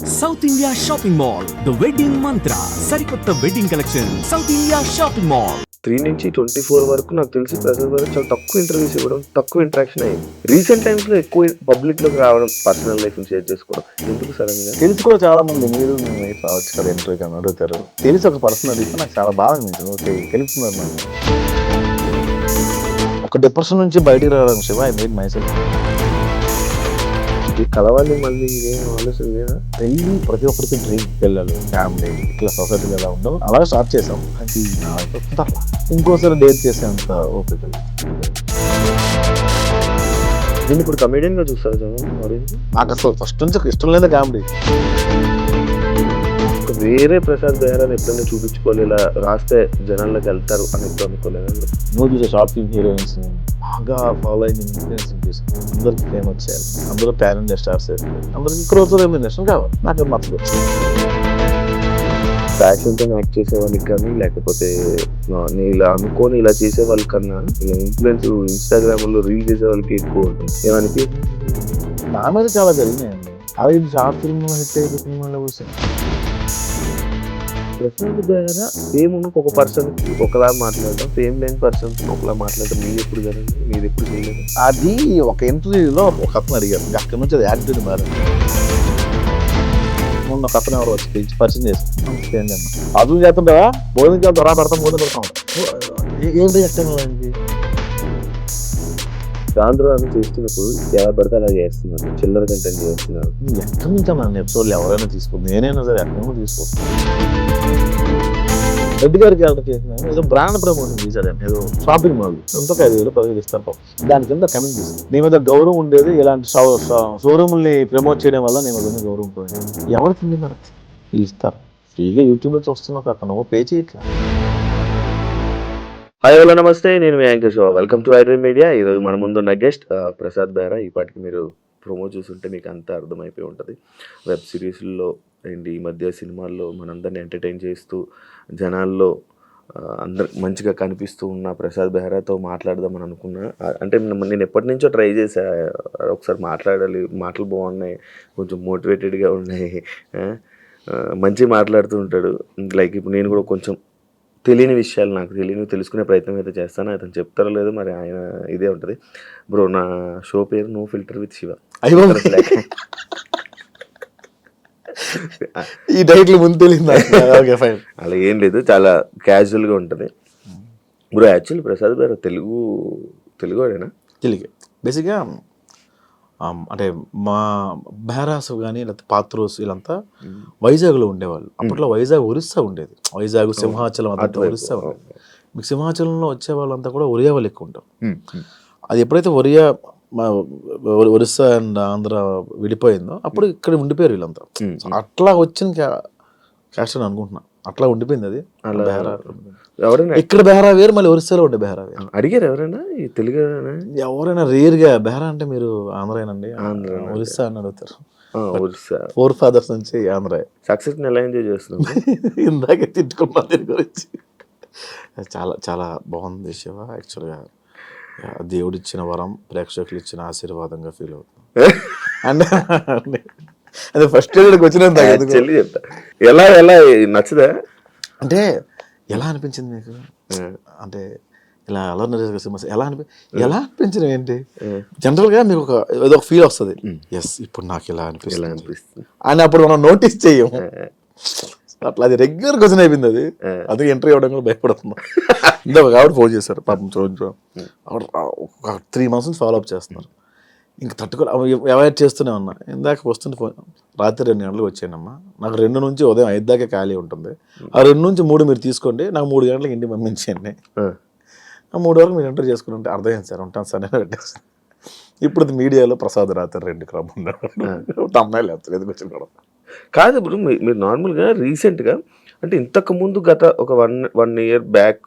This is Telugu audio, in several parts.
South India shopping mall the wedding మంత్ర సరికొత్త wedding collection south India shopping mall 3 నుంచి 24 వరకు నాకు తెలిసి ప్రజెంట్ వరకు చాలా తక్కువ ఇంటర్వ్యూస్ ఇవ్వడం, తక్కువ ఇంటరాక్షన్ అయ్యింది. రీసెంట్ టైమ్స్ లో ఎక్కువ పబ్లిక్ లోకి రావడం, పర్సనల్ లైఫ్ షేర్ చేసుకోవడం. ఎందుకు సడన్ గా? తెలిసి కూడా చాలా మంది మీరు రావచ్చు కదా ఇంటర్వ్యూకి అని అడుగుతారు. తెలిసి ఒక పర్సన్ అడిగితే నాకు చాలా బాగా అనిపించింది. ఓకే తెలుస్తున్నారు నాకు. ఒక డిప్రెషన్ నుంచి బయటికి రావడం Shiva I made my self. కలవాలి మళ్ళీ ఇదేం ఆలోచన లేదా? వెళ్ళి ప్రతి ఒక్కరికి డ్రీమ్ పిల్లలు ఫ్యామిలీ ఇట్లా సొసైటీ ఎలా ఉండవు అలాగే స్టార్ట్ చేసాం. అది ఇంకోసారి డేట్ చేసేంత ఓపిక. నేను ఇప్పుడు కమెడియన్ గా చూస్తారు ఆడియన్స్. నాకు అసలు ఫస్ట్ నుంచి ఇష్టం లేదా కామెడీ. వేరే ప్రసాద్ బెహ్రాని ఎప్పుడైనా చూపించుకోవాలి, ఇలా రాస్తే జనాల్లోకి వెళ్తారు అని ఎప్పుడు అనుకోలేదు. నువ్వు చూసే షాపింగ్ హీరోయిన్స్ బాగా ఫాలో అయిన ఇన్ఫ్లుయెన్సింగ్ చేసి అందరికి ఫేమ్ వచ్చేయాలి, అందరూ ప్యాన్ ఇండియా స్టార్స్ అందరికి క్రోజ్ రెమ్యునరేషన్ కావాలి. నాకు నచ్చదు. ఫ్యాషన్తో యాక్ట్ చేసే వాళ్ళకి కానీ, లేకపోతే నేను ఇలా అనుకోని ఇలా చేసే వాళ్ళకన్నా ఇలా ఇన్ఫ్లుయెన్స్ ఇన్స్టాగ్రామ్లో రీల్ చేసే వాళ్ళకి ఎక్కువ ఉంటుంది. ఏమనిపి నా మీద చాలా జరిగినాయండి. అది షార్ట్ ఫిల్మ్ హిట్ అయితే సినిమాలో కూర్చొని ప్రసాద్ బెహ్రా ఫేమ్ ఒక పర్సన్ ఒకలా మాట్లాడటం, ఫేమ్ లేని పర్సన్ ఒకలా మాట్లాడటం మీరు ఎప్పుడు కదండి, మీరు ఎప్పుడు చేయలేదు. అది ఒక ఇంటర్వ్యూలో ఒక అతను అడిగారు, అక్కడి నుంచి అది యాక్టివ్ మారింది. మొన్న ఒక అతను ఎవరు వచ్చి పరిచయం చేస్తాను అదులు చేస్తుంటావా భోజనం చేద్దాం రా పెడతాం భోజనం పెడతాం ఏం చేస్తాను ఆంధ్రాను చేస్తున్నప్పుడు ఎలా పడితే అలా చేస్తున్నారు, చిల్లర కంటెంట్ చేస్తున్నారు. ఎక్కడి నుంచి అన్న ఎపిసోడ్లు ఎవరైనా తీసుకోండి, నేనైనా సరే ఎక్కడి నుంచి తీసుకోండి. రెడ్డి గారికి ఎవరికి చేసినాను ఏదో బ్రాండ్ ప్రమోషన్ చేశాడు, ఏదో షాపింగ్ మాల్ ఎంతో 5,000 10,000 ఇస్తారు. దాని కింద కమెంట్ చేశాను, నీ మీద గౌరవం ఉండేది ఇలాంటి షోరూమ్ని ప్రమోట్ చేయడం వల్ల నేను మీద గౌరవం పోయింది. ఎవరికి ఉంది మరి ఇస్తారు ఫ్రీగా యూట్యూబ్లో చూస్తున్నావు అక్కడ నువ్వు పే చేయట్లా. హాయ్ హలో నమస్తే, నేను మీ anchor Shiva. Welcome to iDream Media. ఈరోజు మన ముందున్న గెస్ట్ ప్రసాద్ బెహ్రా. ఈ పాటికి మీరు ప్రోమో చూస్తుంటే మీకు అంతా అర్థమైపోయి ఉంటుంది. వెబ్ సిరీస్లో అండ్ ఈ మధ్య సినిమాల్లో మనందరినీ ఎంటర్టైన్ చేస్తూ జనాల్లో అందరికి మంచిగా కనిపిస్తూ ఉన్న ప్రసాద్ బెహ్రాతో మాట్లాడదామని అనుకున్నా. అంటే నేను ఎప్పటి నుంచో ట్రై చేశా, ఒకసారి మాట్లాడాలి, మాటలు బాగున్నాయి, కొంచెం మోటివేటెడ్గా ఉన్నాయి, మంచిగా మాట్లాడుతూ ఉంటాడు. లైక్ ఇప్పుడు నేను కూడా కొంచెం తెలియని విషయాలు నాకు తెలుసుకునే ప్రయత్నం అయితే చేస్తాను. అతను చెప్తారో లేదో మరి ఆయన ఇదే ఉంటుంది. బ్రో నా షో పేరు నో ఫిల్టర్ విత్ శివ. ఈ టైటిల్ ముందు తెలియదు అలా ఏం లేదు, చాలా క్యాజువల్గా ఉంటుంది. బ్రో యాక్చువల్లీ ప్రసాద్ గారు తెలుగువాడేనా? తెలుగు బేసిక్గా అంటే మా బెహ్రాస్ కానీ లేకపోతే పాత్రోస్ వీళ్ళంతా వైజాగ్లో ఉండేవాళ్ళు. అప్పట్లో వైజాగ్ ఒరిస్సా ఉండేది, వైజాగ్ సింహాచలం అదంతా ఒరిస్సా ఉండేది. మీకు సింహాచలంలో వచ్చే వాళ్ళంతా కూడా ఒరియా వాళ్ళు ఎక్కువ ఉంటారు. అది ఎప్పుడైతే ఒరిస్సా అండ్ ఆంధ్ర విడిపోయిందో అప్పుడు ఇక్కడ ఉండిపోయారు వీళ్ళంతా. అట్లా వచ్చిన క్యాస్ట్ అని అనుకుంటున్నా, అట్లా ఉండిపోయింది అది. ఇక్కడ బెహ్రా వేరు, మళ్ళీ ఒరిస్సాలో ఉండే బెహ్రా వేరు. అడిగారు ఎవరైనా ఈ తెలుగు ఎవరైనా రేర్గా బెహ్రా అంటే మీరు ఆంధ్రానండి ఒరిస్సా అని అడుగుతారు. 4 ఫాదర్స్ నుంచి ఆంధ్ర. సక్సెస్ ఎలా ఎంజాయ్ చేస్తున్నాం? ఇందాకే తిట్టుకున్నా దీని గురించి. చాలా చాలా బాగుంది శివ. యాక్చువల్గా దేవుడిచ్చిన వరం, ప్రేక్షకులు ఇచ్చిన ఆశీర్వాదంగా ఫీల్ అవుతుంది. అండ్ అదే ఫస్ట్ వచ్చినంత చెప్తా ఎలా నచ్చదా అంటే ఎలా అనిపించింది మీకు? అంటే ఇలా ఎలా అనిపించింది ఏంటి? జనరల్గా మీకు ఏదో ఒక ఫీల్ వస్తుంది, ఎస్ ఇప్పుడు నాకు ఇలా అనిపిస్తుంది అని అప్పుడు మనం నోటీస్ చెయ్యము. అట్లా అది రెగ్యులర్ క్వశ్చన్ అయిపోయింది. అది అందుకే ఇంటర్వ్యూ అవ్వడం కూడా భయపడుతున్నాం. ఇందాక ఆవిడ ఫోన్ చేశారు పాపం, ఆవిడ ఒక 3 months నుంచి ఫాలో అప్ చేస్తున్నారు. ఇంకా తట్టుకోలే, అవాయిడ్ చేస్తూనే ఉన్నా. ఇందాక వస్తుంది ఫోన్, రాత్రి 2 గంటలకు వచ్చానమ్మా, నాకు 2 నుంచి ఉదయం 5 దాకా ఖాళీ ఉంటుంది, ఆ 2 నుంచి 3 మీరు తీసుకోండి, నాకు 3 గంటలకు ఇంటికి పంపించండి, ఆ 3 వరకు మీరు ఎంటర్ చేసుకుని ఉంటే అర్థమైంది సార్, ఉంటాను సార్ నేను పెట్టేస్తాను. ఇప్పుడు మీడియాలో ప్రసాద్ రాత్రి 2 క్రమం అమ్మాయిలు ఎందుకు వచ్చిన కాదు. ఇప్పుడు మీరు నార్మల్గా రీసెంట్గా అంటే ఇంతకు ముందు గత ఒక 1 year బ్యాక్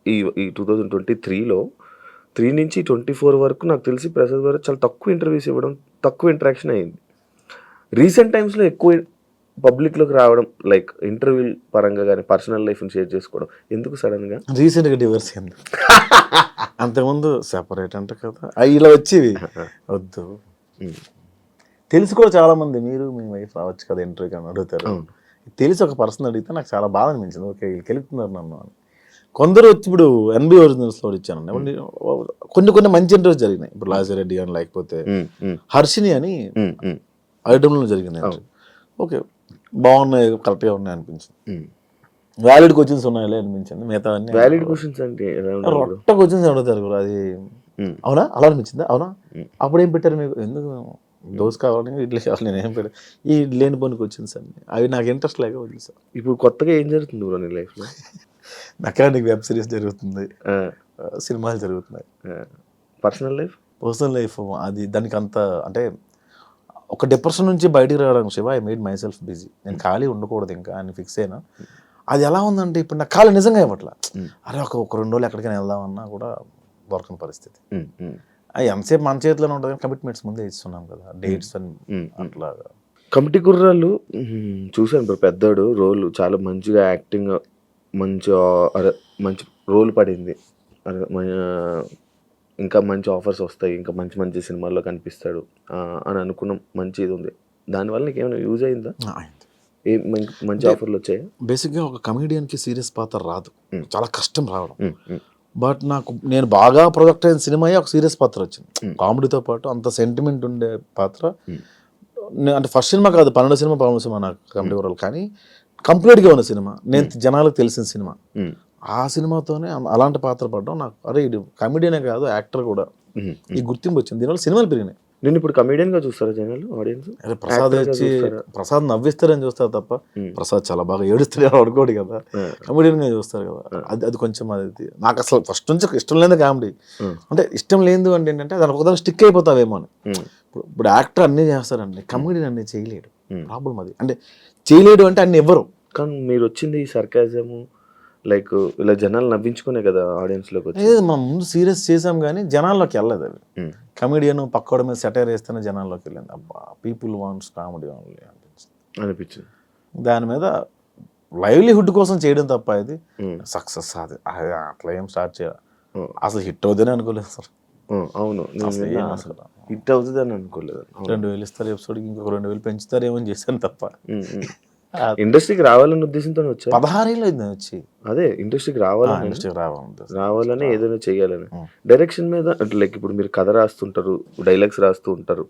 ఈ 2023లో 3 నుంచి 24 వరకు నాకు తెలిసి ప్రసాద్ గారు చాలా తక్కువ ఇంటర్వ్యూస్ ఇవ్వడం, తక్కువ ఇంటరాక్షన్ అయ్యింది. రీసెంట్ టైమ్స్లో ఎక్కువ పబ్లిక్లోకి రావడం, లైక్ ఇంటర్వ్యూ పరంగా కానీ పర్సనల్ లైఫ్ని షేర్ చేసుకోవడం. ఎందుకు సడన్గా? రీసెంట్గా డివర్స్ అయింది, అంతకుముందు సెపరేట్ అంట కదా, ఇలా వచ్చేవి వద్దు. తెలిసి కూడా చాలా మంది మీరు మీ వైఫ్ రావచ్చు కదా ఇంటర్వ్యూకి అని అడుగుతారు. తెలిసి ఒక పర్సన్ అడిగితే నాకు చాలా బాధ అనిపించింది. ఓకే వీళ్ళు కెలుపుతున్నారు నన్ను అని. కొందరు వచ్చి ఇప్పుడు ఎన్బి ఒరిజినల్స్లో ఇచ్చానండి. కొన్ని మంచి ఇంటర్వ్యూస్ జరిగినాయి. ఇప్పుడు లాజిరెడ్డి అని లేకపోతే హర్షిని అని ఐటమ్లో జరిగింది. ఓకే బాగున్నాయి, కరెక్ట్గా ఉన్నాయి అనిపించింది. వ్యాలిడ్ క్వశ్చన్స్ ఉన్నాయిలే అనిపించింది. మిగతా వ్యాలిడ్ క్వశ్చన్స్ అంటే రొట్ట క్వశ్చన్స్ అడుగుతారు కూడా. అది అవునా అలా అనిపించిందా? అవునా అప్పుడు ఏం పెట్టారు మీకు? ఎందుకు దోశ కావాలి, ఇడ్లీ కావాలి, నేను ఏం పెట్టాను ఈ లేని పనికి వచ్చింది సార్. అవి నాకు ఇంట్రెస్ట్ లేక వదిలేదు సార్. ఇప్పుడు కొత్తగా ఏం జరుగుతుంది బ్రో నీ లైఫ్లో? మెకానిక్ వెబ్ సిరీస్ జరుగుతుంది, సినిమాలు జరుగుతున్నాయి. పర్సనల్ లైఫ్ అది దానికి అంత అంటే ఒక డిప్రెషన్ నుంచి బయటికి రావడానికి Shiva I made my self busy. నేను ఖాళీ ఉండకూడదు ఇంకా అని ఫిక్స్ అయినా. అది ఎలా ఉందంటే ఇప్పుడు నాకు ఖాళీ నిజంగా ఇవ్వట్లా. అరే ఒక 2 రోజులు ఎక్కడికైనా వెళ్దామన్నా కూడా దొరకని పరిస్థితి. అది ఎంతసేపు మన చేతిలోనే ఉంటుంది. కమిట్మెంట్స్ ముందే ఇస్తున్నాం కదా, డేట్స్ అని అట్లా. కమిటీ కుర్రాళ్ళు చూసాను బ్రో, పెద్దోడు రోల్ చాలా మంచిగా యాక్టింగ్, మంచి రోల్ పడింది. ఇంకా మంచి ఆఫర్స్ వస్తాయి, ఇంకా మంచి మంచి సినిమాల్లో కనిపిస్తాడు అని అనుకున్నాం. మంచి ఇది ఉంది. దానివల్ల నీకు ఏమైనా యూజ్ అయిందా? మంచి ఆఫర్లు వచ్చాయి. బేసిక్గా ఒక కమెడియన్కి సీరియస్ పాత్ర రాదు, చాలా కష్టం రావడం. బట్ నేను బాగా ప్రొజెక్ట్ అయిన సినిమా ఒక సీరియస్ పాత్ర వచ్చింది. కామెడీతో పాటు అంత సెంటిమెంట్ ఉండే పాత్ర. అంటే ఫస్ట్ సినిమా కాదు, 12 సినిమా 13 సినిమా నాకు కమెడీ వరల్, కానీ కంప్లీట్గా ఉన్న సినిమా, నేను జనాలకు తెలిసిన సినిమా. ఆ సినిమాతోనే అలాంటి పాత్ర పడ్డం నాకు, అరే ఇది కమెడియనే కాదు యాక్టర్ కూడా ఈ గుర్తింపు వచ్చింది. దీనివల్ల సినిమాలు పెరిగినాయి. నేను ఇప్పుడు కమెడియన్ గా చూస్తారా జనాలు, ఆడియన్స్? అరే ప్రసాద్ వచ్చి ప్రసాద్ నవ్విస్తారని చూస్తారు తప్ప, ప్రసాద్ చాలా బాగా ఏడుస్తాడు అనుకోడు కదా, కమెడియన్ గా చూస్తారు కదా. అది కొంచెం అది నాకు అసలు ఫస్ట్ నుంచి ఇష్టం లేదు కామెడీ. అంటే ఇష్టం లేదు అంటే ఏంటంటే దానికి ఒకదాని స్టిక్ అయిపోతావేమో అని. ఇప్పుడు యాక్టర్ అన్నీ చేస్తారండి, కమెడియన్ అన్నీ చేయలేడు. ప్రాబ్లం అది. అంటే చేయలేడు అంటే అన్ని ఇవ్వరు. కానీ మీరు వచ్చింది ఈ సర్కాజము లైక్ ఇలా జనాలు నవ్వించుకునే కదా ఆడియన్స్లోకి వచ్చి. మనం ముందు సీరియస్ చేసాం కానీ జనాల్లోకి వెళ్ళలేదు. అది కమెడియన్ పక్కోడ మీద సెటైర్ వేస్తేనే జనాల్లోకి వెళ్ళింది. అబ్బా పీపుల్ వాంట్స్ కామెడీ ఓన్లీ అనిపించింది. దాని మీద లైవ్లీహుడ్ కోసం చేయడం తప్ప ఇది సక్సెస్ అది అట్లా ఏం స్టార్ట్ చేయాలి. అసలు హిట్ అవుతుందని అనుకోలేదు సార్. అవును, హిట్ అవుతుంది అని అనుకోలేదు. 2000 ఇస్తారు ఎపిసోడ్కి, ఇంకొక 2000 పెంచుతారేమో అని చేశాను తప్ప. ఇండస్ట్రీకి రావాలని ఉద్దేశంతో వచ్చా. 16 ఏళ్ళు అయింది వచ్చి. అదే ఇండస్ట్రీకి రావాలని ఏదైనా చెయ్యాలని. డైరెక్షన్ మీద అంటే లైక్ ఇప్పుడు మీరు కథ రాస్తుంటారు, డైలాగ్స్ రాస్తూ ఉంటారు.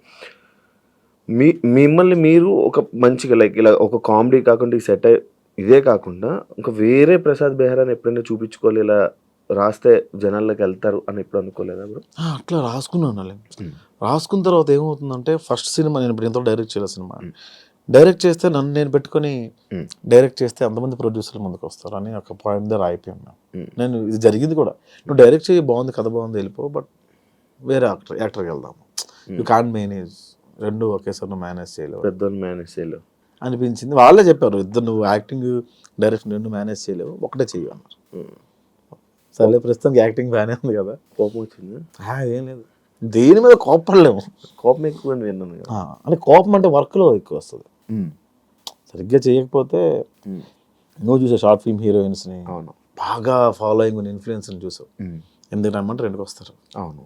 మిమ్మల్ని మీరు ఒక మంచిగా లైక్ ఇలా ఒక కామెడీ కాకుండా ఈ సెట్ ఇదే కాకుండా ఇంకా వేరే ప్రసాద్ బెహ్రాని ఎప్పుడైనా చూపించుకోవాలి, ఇలా రాస్తే జనాల్లోకి వెళ్తారు అని ఎప్పుడు అనుకోలేదా బ్రో? అట్లా రాసుకున్నాను. రాసుకున్న తర్వాత ఏమవుతుందంటే ఫస్ట్ సినిమా నేను ఇప్పుడు ఎంతో డైరెక్ట్ చేయాలి సినిమా. డైరెక్ట్ చేస్తే నన్ను నేను పెట్టుకొని డైరెక్ట్ చేస్తే అంతమంది ప్రొడ్యూసర్లు ముందుకు వస్తారు అని ఒక పాయింట్ దగ్గర అయిపోయాను. నేను ఇది జరిగింది కూడా, నువ్వు డైరెక్ట్ చేయి బాగుంది, కథ బాగుంది, వెళ్ళిపో, బట్ వేరే యాక్టర్కి వెళ్దాము. యూ కాంట్ మేనేజ్, రెండు ఒకేసారి నువ్వు మేనేజ్ చేయలేవు అనిపించింది. వాళ్ళే చెప్పారు, ఇద్దరు నువ్వు యాక్టింగ్ డైరెక్షన్ రెండు మేనేజ్ చేయలేవు, ఒకటే చెయ్యి అన్నారు. సరే ప్రస్తుతానికి యాక్టింగ్ బాగానే ఉంది కదా. కోపం వచ్చింది? ఏం లేదు, దేని మీద కోపడలేము. కోపం ఎక్కువ విన్నాను. అంటే కోపం అంటే వర్క్లో ఎక్కువ వస్తుంది. సరిగ్గా చేయకపోతే నువ్వు చూసావు షార్ట్ ఫిల్మ్ హీరోయిన్స్ని బాగా ఫాలోయింగ్ ఉన్న ఇన్ఫ్లుయెన్స్ని చూసావు. ఎందుకు రమ్మంటే రెండుకి వస్తారు. అవును,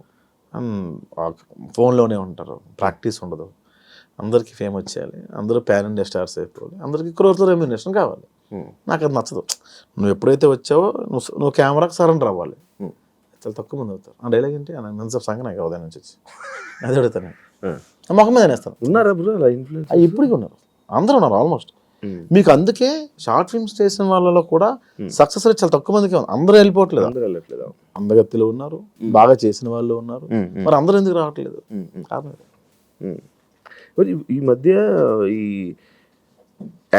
ఫోన్లోనే ఉంటారు, ప్రాక్టీస్ ఉండదు. అందరికీ ఫేమ్ వచ్చేయాలి, అందరూ ప్యాన్ ఇండియా స్టార్స్ అయిపోవాలి, అందరికీ క్రోర్తో రెమ్యునరేషన్ కావాలి. నాకు అది నచ్చదు. నువ్వు ఎప్పుడైతే వచ్చావో నువ్వు కెమెరాకి సరెండర్ అవ్వాలి. చాలా తక్కువ మంది అవుతారు. ఆ డైలాగ్ ఏంటి మంచి సంగ నాకు ఉదయం నుంచి వచ్చి అది అడుగుతాను, మొహం మీద నేస్తాను. ఉన్నారా బ్రో అలా ఇన్ఫ్లుయెన్స్? ఇప్పటికీ ఉన్నారు, అందరూ ఉన్నారు ఆల్మోస్ట్. మీకు అందుకే షార్ట్ ఫిల్మ్స్ చేసిన వాళ్ళలో కూడా సక్సెస్ రేట్ చాలా తక్కువ మందికి ఉంది. అందరూ వెళ్ళిపోవట్లేదు. అందగత్తిలో ఉన్నారు, బాగా చేసిన వాళ్ళు ఉన్నారు, మరి అందరూ ఎందుకు రావట్లేదు? ఈ మధ్య ఈ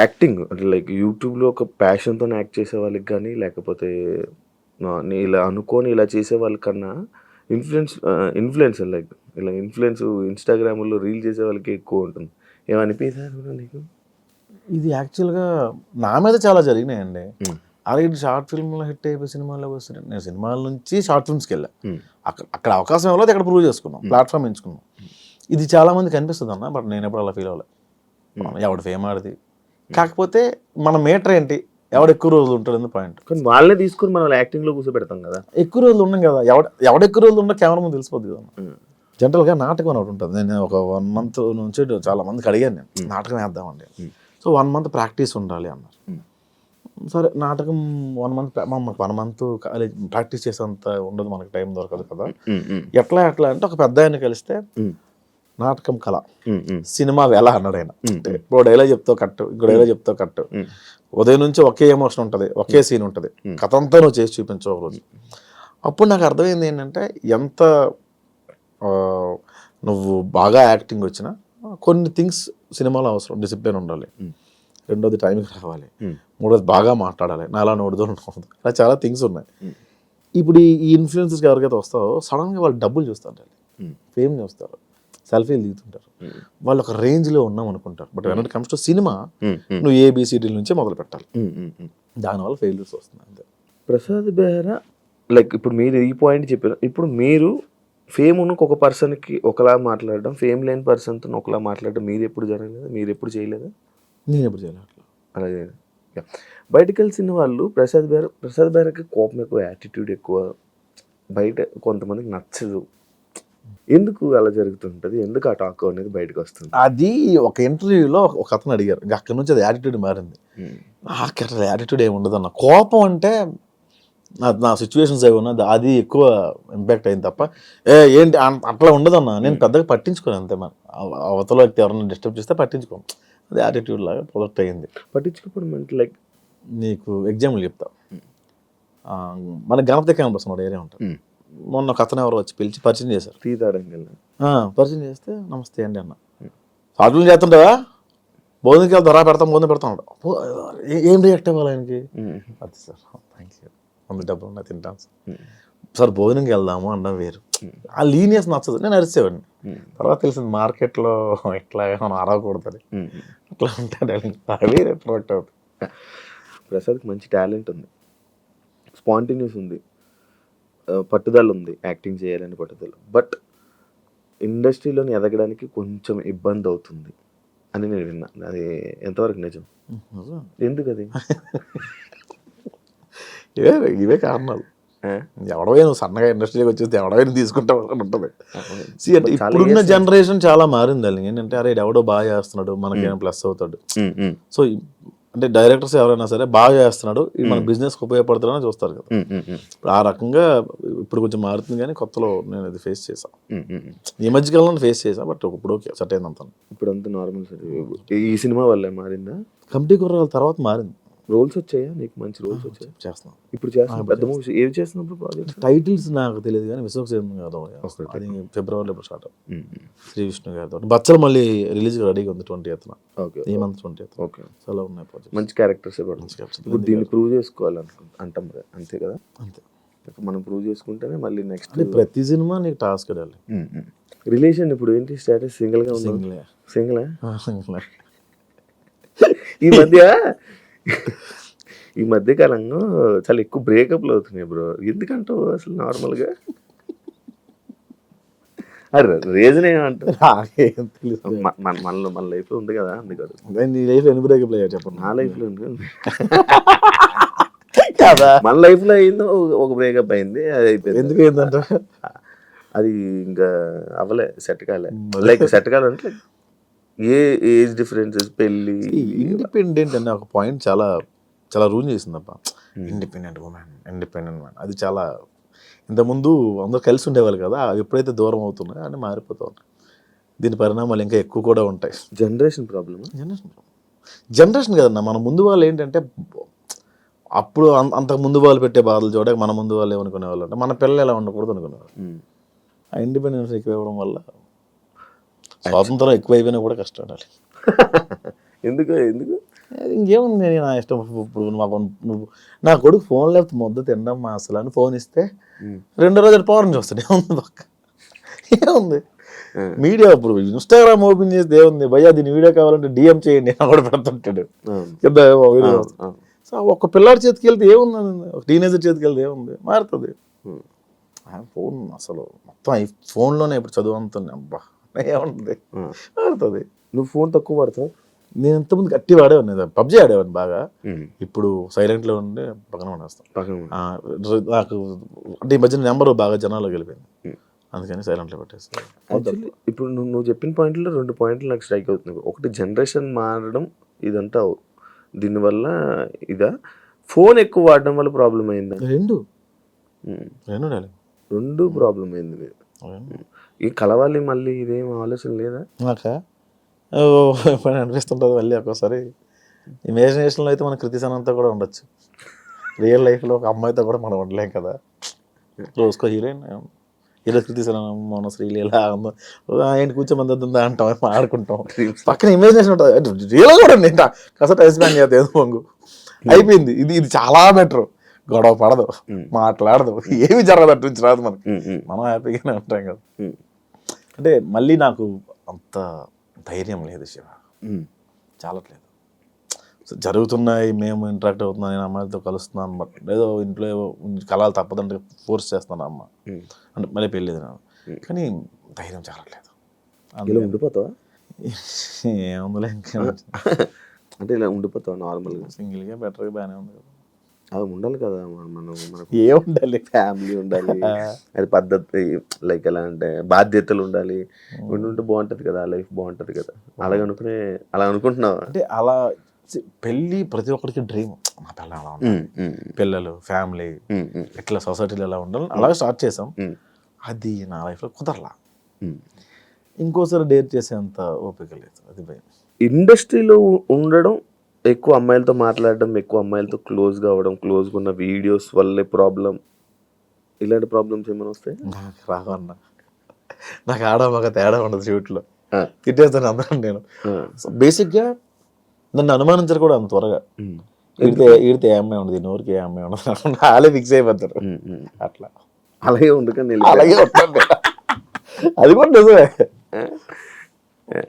యాక్టింగ్ అంటే లైక్ యూట్యూబ్లో ఒక ప్యాషన్తో యాక్ట్ చేసే వాళ్ళకి కానీ, లేకపోతే ఇలా అనుకొని ఇలా చేసే వాళ్ళకన్నా ఇన్ఫ్లుయెన్సర్ లైక్ ఇలా ఇన్స్టాగ్రామ్లో రీల్ చేసే వాళ్ళకి ఎక్కువ ఉంటుంది. ఏమనిపించారు నీకు? ఇది యాక్చువల్గా నా మీద చాలా జరిగినాయండి. అలాగే షార్ట్ ఫిల్మ్లో హిట్ అయిపోయి సినిమాల్లో వస్తున్నాయి. నేను సినిమాల నుంచి షార్ట్ ఫిల్మ్స్కి వెళ్ళా. అక్కడ అవకాశం ఇవ్వలేదు, అక్కడ ప్రూవ్ చేసుకున్నాం, ప్లాట్ఫామ్ ఎంచుకున్నాం. ఇది చాలా మందికి అనిపిస్తుంది అన్న, బట్ నేను ఎప్పుడు అలా ఫీల్ అవ్వలేదు. ఎవడు ఫేమ్ ఆడిది, కాకపోతే మన మీటర్ ఏంటి, ఎవడు ఎక్కువ రోజులు ఉంటాడు పాయింట్. కానీ వాళ్ళే తీసుకుని మనం యాక్టింగ్లో కూర్చోబెడతాం కదా. ఎక్కువ రోజులు ఉన్నాం కదా, ఎవడ ఎక్కువ రోజులు ఉన్నా కెమెరా ముందు తెలిసిపోద్ది కదా. జనరల్గా నాటకం అని ఒకటి ఉంటుంది. నేను ఒక 1 month నుంచి చాలా మందికి అడిగాను, నేను నాటకం వేద్దామండి. సో 1 month ప్రాక్టీస్ ఉండాలి అన్నారు. సరే నాటకం 1 month, మాకు 1 month కాలేజ్ ప్రాక్టీస్ చేసేంత ఉండదు, మనకి టైం దొరకదు కదా. ఎట్లా అంటే ఒక పెద్ద ఆయన కలిస్తే నాటకం కళ, సినిమా వేళ అన్నాడు ఆయన. ఇప్పుడు డైలాగ్ చెప్తావు కట్టు, ఇంకో డైలాగ్ చెప్తావు కట్టు, ఉదయం నుంచి ఒకే ఎమోషన్ ఉంటుంది, ఒకే సీన్ ఉంటుంది, కథ అంతా నువ్వు చేసి చూపించవు ఒక రోజు. అప్పుడు నాకు అర్థమైంది ఏంటంటే ఎంత నువ్వు బాగా యాక్టింగ్ వచ్చినా కొన్ని థింగ్స్ సినిమాలో అవసరం. డిసిప్లిన్ ఉండాలి, రెండోది టైంకి రావాలి, మూడోది బాగా మాట్లాడాలి, నాలా నోడుదో ఉండదు, అలా చాలా థింగ్స్ ఉన్నాయి. ఇప్పుడు ఈ ఇన్ఫ్లుయెన్సర్స్కి ఎవరికైతే వస్తావో సడన్గా వాళ్ళు డబ్బులు చూస్తారు, ఫేమ్ చూస్తారు, సెల్ఫీలు దిగుతుంటారు, వాళ్ళు ఒక రేంజ్లో ఉన్నాం అనుకుంటారు. But when it comes to cinema నువ్వు ఏబిసిడీల నుంచే మొదలు పెట్టాలి, దానివల్ల ఫెయిల్యూర్స్ వస్తున్నాయి అంతే. ప్రసాద్ బెహ్రా లైక్ ఇప్పుడు మీరు ఈ పాయింట్ చెప్పారు. ఇప్పుడు మీరు ఫేమ్ ఉన్న ఒక పర్సన్కి ఒకలా మాట్లాడడం, ఫేమ్ లేని పర్సన్తో ఒకలా మాట్లాడడం మీరు ఎప్పుడు జరగలేదు, మీరు ఎప్పుడు చేయలేదా? నేను ఎప్పుడు చేయలేదు అలాగే. బయటకు వెళ్ళిన వాళ్ళు ప్రసాద్ బెహ్రాకి కోపం ఎక్కువ, యాటిట్యూడ్ ఎక్కువ, బయట కొంతమందికి నచ్చదు. ఎందుకు అలా జరుగుతుంటుంది? ఎందుకు ఆ టాక్ అనేది బయటకు వస్తుంది? అది ఒక ఇంటర్వ్యూలో ఒక అతను అడిగారు, అక్కడి నుంచి అది యాటిట్యూడ్ మారింది. అసలు యాటిట్యూడ్ ఏమి ఉండదు అన్న, కోపం అంటే నా సిచ్యువేషన్స్ ఏమి ఉన్నది అది ఎక్కువ ఇంపాక్ట్ అయింది తప్ప ఏంటి అట్లా ఉండదన్న. నేను పెద్దగా పట్టించుకోను అంతే. మన అవతల వ్యక్తి ఎవరైనా డిస్టర్బ్ చేస్తే పట్టించుకోను, అది యాటిట్యూడ్ లాగా ప్రొడక్ట్ అయ్యింది. పట్టించుకోవడం అంటే లైక్ నీకు ఎగ్జాంపుల్ చెప్తా. మన గణపతి క్యాంపస్ మన ఏరియా ఉంటుంది. మొన్న ఒక అతను ఎవరు వచ్చి పిలిచి పరిచయం చేశారు. పరిచయం చేస్తే నమస్తే అండి అన్న, సాధులు చేస్తుంటావా, భోజనంకి వెళ్తా రా, భోజనం పెడతా ఉంటా. ఏం రియాక్ట్ అవ్వాలి ఆయనకి? అది సార్ థ్యాంక్ యూ, మంది డబ్బులు ఉన్నా తింటాను సార్, భోజనంకి వెళ్దాము అన్న వేరు. ఆ లీనియస్ నచ్చదు. నేను అరిసేవాడిని, తర్వాత తెలిసింది మార్కెట్లో ఇట్లా మనం అరవకూడదని, అట్లా ఉంటాడు, వేరే ప్రొడక్ట్ అవుతుంది. ప్రసాద్కి మంచి టాలెంట్ ఉంది, స్పాంటేనియస్ ఉంది, పట్టుదల ఉంది, యాక్టింగ్ చేయాలని పట్టుదల. బట్ ఇండస్ట్రీలోని ఎదగడానికి కొంచెం ఇబ్బంది అవుతుంది అని నేను విన్నా. అది ఎంతవరకు నిజం? ఎందుకు అది? ఇవే కారణాలు. ఎవడవే నువ్వు సన్నగా ఇండస్ట్రీలోకి వచ్చేస్తే ఎవడవైనా తీసుకుంటావు అని ఉంటుంది. అంటే ఇప్పుడున్న జనరేషన్ చాలా మారింది. ఏంటంటే అరే ఎవడో బాగా చేస్తున్నాడు మనకేమైనా ప్లస్ అవుతాడు. సో అంటే డైరెక్టర్స్ ఎవరైనా సరే బాగా చేస్తున్నాడు, ఇది మన బిజినెస్కి ఉపయోగపడుతుందని చూస్తారు కదా. ఇప్పుడు ఆ రకంగా ఇప్పుడు కొంచెం మారుతుంది, కానీ కొత్తలో నేను అది ఫేస్ చేశాను. ఈ మధ్యకాలంలో ఫేస్ చేశాను, బట్ ఇప్పుడు ఓకే సెట్ అయిందంతా. ఇప్పుడు అంతా నార్మల్. ఈ సినిమా వల్ల మారిందా? కమిటీ కుర్రాల తర్వాత మారింది. రోల్స్ వచ్చాయా నీకు? మంచి రోల్స్ వచ్చాయి? చేస్తున్నాం ఇప్పుడు, చేస్తున్నాం. పెద్ద మూవీస్ ఏవి చేస్తున్నప్పుడు ప్రాజెక్ట్ టైటిల్స్ నాకు తెలియదు, కానీ విశ్వక్సేన్ గారు అది ఫిబ్రవరిలో ఇప్పుడు స్టార్ట్. శ్రీ విష్ణు గారితో బచ్చలు మళ్ళీ రిలీజ్ రెడీగా ఉంది 20th. ఓకే, ఈ మంత్ 20th. ఓకే, చాలా ఉన్నాయి ప్రాజెక్ట్. మంచి క్యారెక్టర్స్. ఇప్పుడు దీన్ని ప్రూవ్ చేసుకోవాలంటాం కదా, అంతే కదా? అంతే. మనం ప్రూవ్ చేసుకుంటేనే మళ్ళీ నెక్స్ట్ ప్రతి సినిమా నీకు టాస్క్ అడాలి. రిలేషన్ ఇప్పుడు ఏంటి స్టేటస్? సింగిల్గా ఉంది? సింగిల్. ఈ మధ్య కాలంలో చాలా ఎక్కువ బ్రేకప్లు అవుతున్నాయి బ్రో, ఎందుకంటావు అసలు? నార్మల్గా అరే రీజన్ ఏమంటారు? మన లైఫ్లో ఉంది కదా, అందుకని. నీ లైఫ్లో ఎన్ని బ్రేకప్లు అయ్యా చెప్పండి? నా లైఫ్లో ఉంది మన లైఫ్లో అయిందో ఒక బ్రేకప్ అయింది, అది అయిపోయింది. ఎందుకు అయిందంట? అది ఇంకా అవ్వలే, సెట్ కాలే. లైక్ సెట్ కాలంటే ఏ ఏజ్ డిఫరెన్సెస్, పెళ్ళి. ఇండిపెండెంట్ అనే ఒక పాయింట్ చాలా చాలా రూల్ చేసిందప్ప. ఇండిపెండెంట్ ఉమెన్, ఇండిపెండెంట్ మ్యాన్, అది చాలా ఇంతకుముందు అందరూ కలిసి ఉండేవాళ్ళు కదా, ఎప్పుడైతే దూరం అవుతున్నాయో అని మారిపోతూ ఉంటాయి. దీని పరిణామాలు ఇంకా ఎక్కువ కూడా ఉంటాయి. Generation problem. జనరేషన్ కదన్నా, మన ముందు వాళ్ళు ఏంటంటే అప్పుడు అంతకు ముందు వాళ్ళు పెట్టే బాధలు చూడక మన ముందు వాళ్ళు ఏమనుకునేవాళ్ళు అంటే మన పిల్లలు ఎలా ఉండకూడదు అనుకునేవాళ్ళు. ఆ ఇండిపెండెన్స్ ఎక్కువ ఇవ్వడం వల్ల స్వాతంత్రం ఎక్కువైపోయినా కూడా కష్టపడాలి. ఎందుకు ఇంకేముంది, నా ఇష్టం. ఇప్పుడు నువ్వు నా కొడుకు ఫోన్ లేకపోతే ముద్ద తినడం అసలు అని ఫోన్ ఇస్తే 2 రోజులు పవర్ చూస్తాడు. ఏముంది పక్క, ఏముంది మీడియా. ఇప్పుడు ఇన్స్టాగ్రామ్ ఓపెన్ చేస్తే ఏముంది భయ్యా, దీన్ని వీడియో కావాలంటే డిఎం చేయండి అని కూడా పెడుతుంటాడు. సో ఒక పిల్లాడి చేతికి వెళ్తే ఏముంది, ఒక టీనేజర్ చేతికి వెళ్తే ఏముంది, మారుతుంది. ఫోన్ అసలు మొత్తం ఈ ఫోన్లోనే ఇప్పుడు చదువు అంతుంది. అబ్బా ఏముంటుంది, మారుతుంది. నువ్వు ఫోన్ తక్కువ వాడతావు? నేను ఇంతకుముందు గట్టి వాడేవాడిని, పబ్జీ ఆడేవాడిని బాగా. ఇప్పుడు సైలెంట్లో ఉండి పక్కన పడేస్తాను. నాకు అంటే ఈ మధ్యన నెంబర్ బాగా జనాల్లోకి వెళ్ళిపోయింది. అందుకని సైలెంట్లో పెట్టేసి యాక్చువల్లీ ఇప్పుడు నువ్వు చెప్పిన పాయింట్లో 2 పాయింట్లు నాకు స్ట్రైక్ అవుతుంది. ఒకటి జనరేషన్ మారడం ఇదంతా దీనివల్ల ఇదా, ఫోన్ ఎక్కువ వాడడం వల్ల ప్రాబ్లం అయిందా? రెండు డాలి 2 ప్రాబ్లం అయింది మీరు. ఈ కలవాలి మళ్ళీ ఇదేం ఆలోచన లేదా? నాకా ఎప్పుడైనా అనిపిస్తుంటుంది మళ్ళీ ఒక్కోసారి. ఇమాజినేషన్లో అయితే మన కృతిసనంతా కూడా ఉండొచ్చు, రియల్ లైఫ్లో ఒక అమ్మాయితో కూడా మనం ఉండలేం కదా. రోజుకో హీరోయిన్, హీరో కృతిసనం, మన శ్రీలీల ఏంటి కూర్చోమందా అంటాం, ఆడుకుంటాం, పక్కన ఇమాజినేషన్ ఉంటుంది. రియల్ కూడా ఉంది, కాస్త టైం స్పెండ్ చేద్దాం ఏదో పొంగు అయిపోయింది. ఇది చాలా బెటర్. గొడవ పడదు, మాట్లాడదు, ఏమి జరగదు, అటు నుంచి రాదు మనకి, మనం హ్యాపీగానే ఉంటాం కదా. అంటే మళ్ళీ నాకు అంత ధైర్యం లేదు శివ, చాలట్లేదు. జరుగుతున్నాయి, మేము ఇంటరాక్ట్ అవుతున్నాం, నేను అమ్మాయిలతో కలుస్తున్నాను, బట్ ఏదో ఇంట్లో కలాలు తప్పదంటే ఫోర్స్ చేస్తాను అమ్మ, అంటే మళ్ళీ పెళ్ళేది నాకు, కానీ ధైర్యం చాలట్లేదు. ఇలా ఉండిపోతావా? ఏముందిలే ఇంకా, అంటే ఇలా ఉండిపోతావా నార్మల్గా? సింగిల్గా బెటర్గా బాగానే ఉంది కదా. అది ఉండాలి కదా, మనం మనకు ఏ ఉండాలి, ఫ్యామిలీ ఉండాలి, అది పద్ధతి, లైక్ ఎలా అంటే బాధ్యతలు ఉండాలి, ఉంటే బాగుంటుంది కదా, లైఫ్ బాగుంటుంది కదా. అలా అనుకుంటున్నావా? అంటే అలా పెళ్ళి ప్రతి ఒక్కరికి డ్రీమ్, మా పిల్లలు అలా ఉండాలి, పిల్లలు, ఫ్యామిలీ, ఇట్లా సొసైటీలో ఎలా ఉండాలి, అలాగే స్టార్ట్ చేసాం. అది నా లైఫ్లో కుదరలా. ఇంకోసారి డేర్ చేసేంత ఓపిక లేదు, అది భయం. ఇండస్ట్రీలో ఉండడం, ఎక్కువ అమ్మాయిలతో మాట్లాడడం, ఎక్కువ అమ్మాయిలతో క్లోజ్గా అవ్వడం, క్లోజ్గా ఉన్న వీడియోస్ వల్లే ప్రాబ్లం, ఇలాంటి ప్రాబ్లమ్స్ ఏమైనా వస్తాయి? నాకు రావన్నా, నాకు ఆడ మగ తేడా ఉండదు షూట్లో, తిట్టేస్తాను అందరం నేను. బేసిక్గా నన్ను అనుమానించరు కూడా అంత త్వరగా. ఈడితే ఏ అమ్మాయి ఉండదు, నోరికి ఏ అమ్మాయి ఉండదు, వాళ్ళే ఫిక్స్ అయిపోతారు. అట్లా అలాగే ఉండకండి, అలాగే ఉంటాను, అది కూడా నిజమే.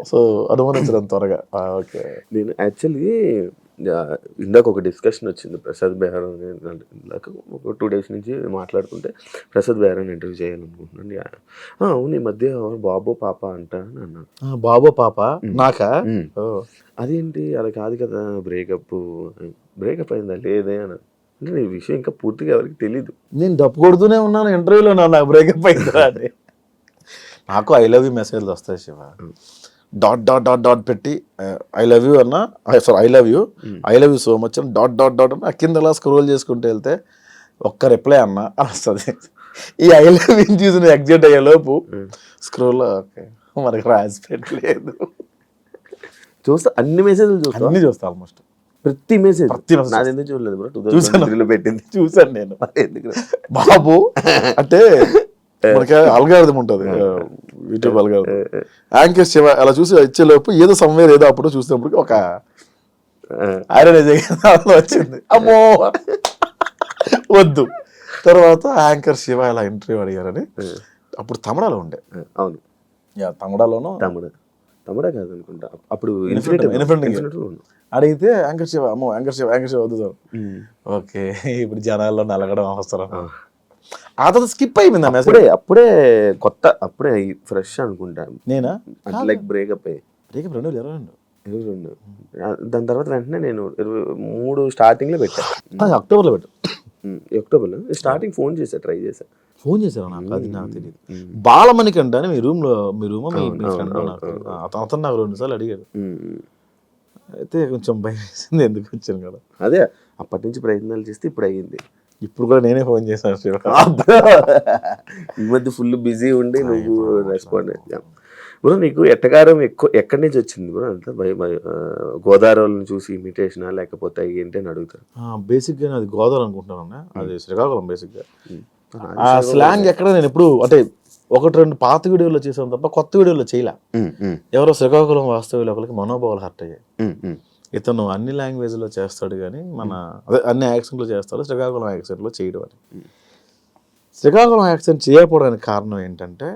సో అనుమానించడం త్వరగా. ఓకే, నేను యాక్చువల్లీ ఇందాక ఒక డిస్కషన్ వచ్చింది ప్రసాద్ బెహ్రా, ఇందాక ఒక 2 days నుంచి మాట్లాడుతుంటే ప్రసాద్ బెహ్రాని ఇంటర్వ్యూ చేయాలనుకుంటున్నాను. అవును, ఈ మధ్య బాబో పాప అంట అని అన్నాడు. బాబో పాప నాకా? అదేంటి అలా కాదు కదా, బ్రేకప్ అయిందా లేదే అని. అంటే ఈ విషయం ఇంకా పూర్తిగా ఎవరికి తెలీదు. నేను డప్పు కొడుతూనే ఉన్నాను ఇంటర్వ్యూలో, నాకు బ్రేకప్ అయిందా అని. నాకు ఐ లవ్ యూ మెసేజ్లు వస్తాయి Shiva, dot dot dot dot పెట్టి ఐ లవ్ యూ అన్న, sorry I love you so much అని డాట్ డాట్ డాట్ అన్న కింద అలా స్క్రోల్ చేసుకుంటూ వెళ్తే ఒక్క రిప్లై అన్న అని వస్తుంది. ఈ ఐ లవ్ యూ చూసిన ఎగ్జిట్ అయ్యే లోపు స్క్రోల్ ఓకే మనకి రాసి పెట్టలేదు. చూస్తా, అన్ని మెసేజ్లు చూస్తా, అన్ని చూస్తా, ఆల్మోస్ట్ ప్రతి మెసేజ్. message. నాది ఎందుకు చూడలేదు బ్రో, 2023 2023లో పెట్టింది చూసాను నేను. ఎందుకు? బాబు అంటే మనకి అల్గారిథం ఉంటుంది, యూట్యూబ్ అల్గారిథం. యాంకర్ శివ అలా చూసి ఇచ్చేలోపు ఏదో సమ్వేర్ ఏదో అప్పుడు చూసినప్పుడు ఒక ఐరన్ వచ్చింది, అమ్మో వద్దు. తర్వాత యాంకర్ శివ ఇలా ఇంటర్వ్యూ అడిగారని, అప్పుడు తమిళలో ఉండే. అవును, తమిళలోనూ తమిళ కాదు అనుకుంటా, అప్పుడు అడిగితే యాంకర్ శివ, అమ్మో యాంకర్ శివ వద్దు సార్. ఓకే, ఇప్పుడు జనాల్లో నలగడం అవసరం. ఆ తర్వాత స్కిప్ అయిపోయింది ఆ మెసేజ్. అప్పుడే కొత్త, అప్పుడే ఫ్రెష్ అనుకుంటా నేనా, లైక్ బ్రేకప్ 2022. దాని తర్వాత వెంటనే నేను 23 స్టార్టింగ్ లో పెట్టాను, అక్టోబర్లో పెట్టు. అక్టోబర్లో స్టార్టింగ్ ఫోన్ చేశా, ట్రై చేశా. ఫోన్ చేశారు నాకు, అది నాకు తెలియదు. బాలమణికంట అని మీ రూమ్ అతను నాకు 2 సార్లు అడిగాడు. అయితే కొంచెం భయం వేసింది, ఎందుకు వచ్చాను కదా. అదే అప్పటి నుంచి ప్రయత్నాలు చేస్తే ఇప్పుడు అయ్యింది. ఇప్పుడు కూడా నేనే ఫోన్ చేశాను. ఈ మధ్య ఫుల్ బిజీ ఉండి నువ్వు రెస్పాండ్ అయ్యా బ్రో. నీకు ఎట్టకారం ఎక్కడి నుంచి వచ్చింది బ్రో? అంతా గోదావరిని చూసి ఇమిటేషనా లేకపోతే ఏంటి అని అడుగుతారు. బేసిక్గా అది గోదావరి అనుకుంటున్నాను, అది శ్రీకాకుళం. బేసిక్గా ఆ స్లాంగ్ ఎక్కడ నేను ఎప్పుడు అంటే 1-2 పాత వీడియోలో చేసాను తప్ప కొత్త వీడియోలో చేయలే. ఎవరో శ్రీకాకుళం వాస్తవ్యులు ఒకరికి మనోభావాలు హర్ట్ అయ్యాయి. ఇతను అన్ని లాంగ్వేజ్లో చేస్తాడు కానీ మన అదే అన్ని యాక్సెంట్లో చేస్తాడు, శ్రీకాకుళం యాక్సెంట్లో చేయడం అని. శ్రీకాకుళం యాక్సెంట్ చేయకపోవడానికి కారణం ఏంటంటే,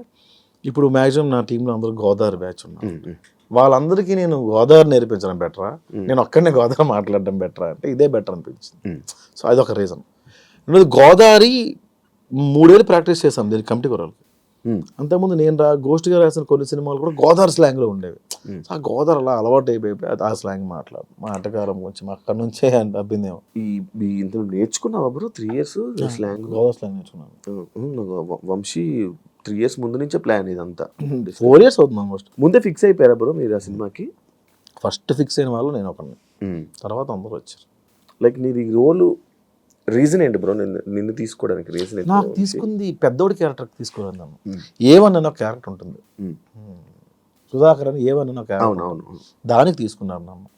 ఇప్పుడు మ్యాక్సిమం నా టీంలో అందరూ గోదావరి బ్యాచ్ ఉన్నారు. వాళ్ళందరికీ నేను గోదావరి నేర్పించడం బెటరా, నేను ఒక్కడనే గోదావరి మాట్లాడడం బెటరా అంటే ఇదే బెటర్ అనిపించింది. సో అదొక రీజన్. రెండోది గోదావరి 3 ఏళ్ళు ప్రాక్టీస్ చేశాను దీనికి కమిటీ కొరాలకి. అంతకుముందు నేను గోష్ఠిగా రాసిన కొన్ని సినిమాలు కూడా గోదావరి స్లాంగ్లో ఉండేవి. ఆ గోదావరి అలా అలవాటు అయిపోయి ఆ స్లాంగ్ మా ఆటగారం కొంచెం అక్కడ నుంచే అబ్బిందేమో. ఇందులో నేర్చుకున్నావా bro 3 years slang? Godavari slang నేర్చుకున్నాను. వంశీ 3 years ముందు నుంచే ప్లాన్ ఇదంతా. 4 years అవుతుంది ఆల్మోస్ట్. ముందే ఫిక్స్ అయిపోయారా బ్రో మీరు ఆ సినిమాకి? ఫస్ట్ ఫిక్స్ అయిన వాళ్ళు నేను ఒకరిని, తర్వాత అందరూ వచ్చారు. లైక్ నీది రోల్ రీజన్ ఏంటి బ్రో నిన్ను తీసుకోవడానికి రీజన్ ఏంటి? నాకు తీసుకుంది పెద్దోడి క్యారెక్టర్ తీసుకోవాలి నన్ను. ఏవన్ అన్న క్యారెక్టర్ ఉంటుంది, సుధాకర్ అని ఏవన్ అన్న క్యారెక్టర్, అవును దానికి తీసుకున్నారు నన్ను.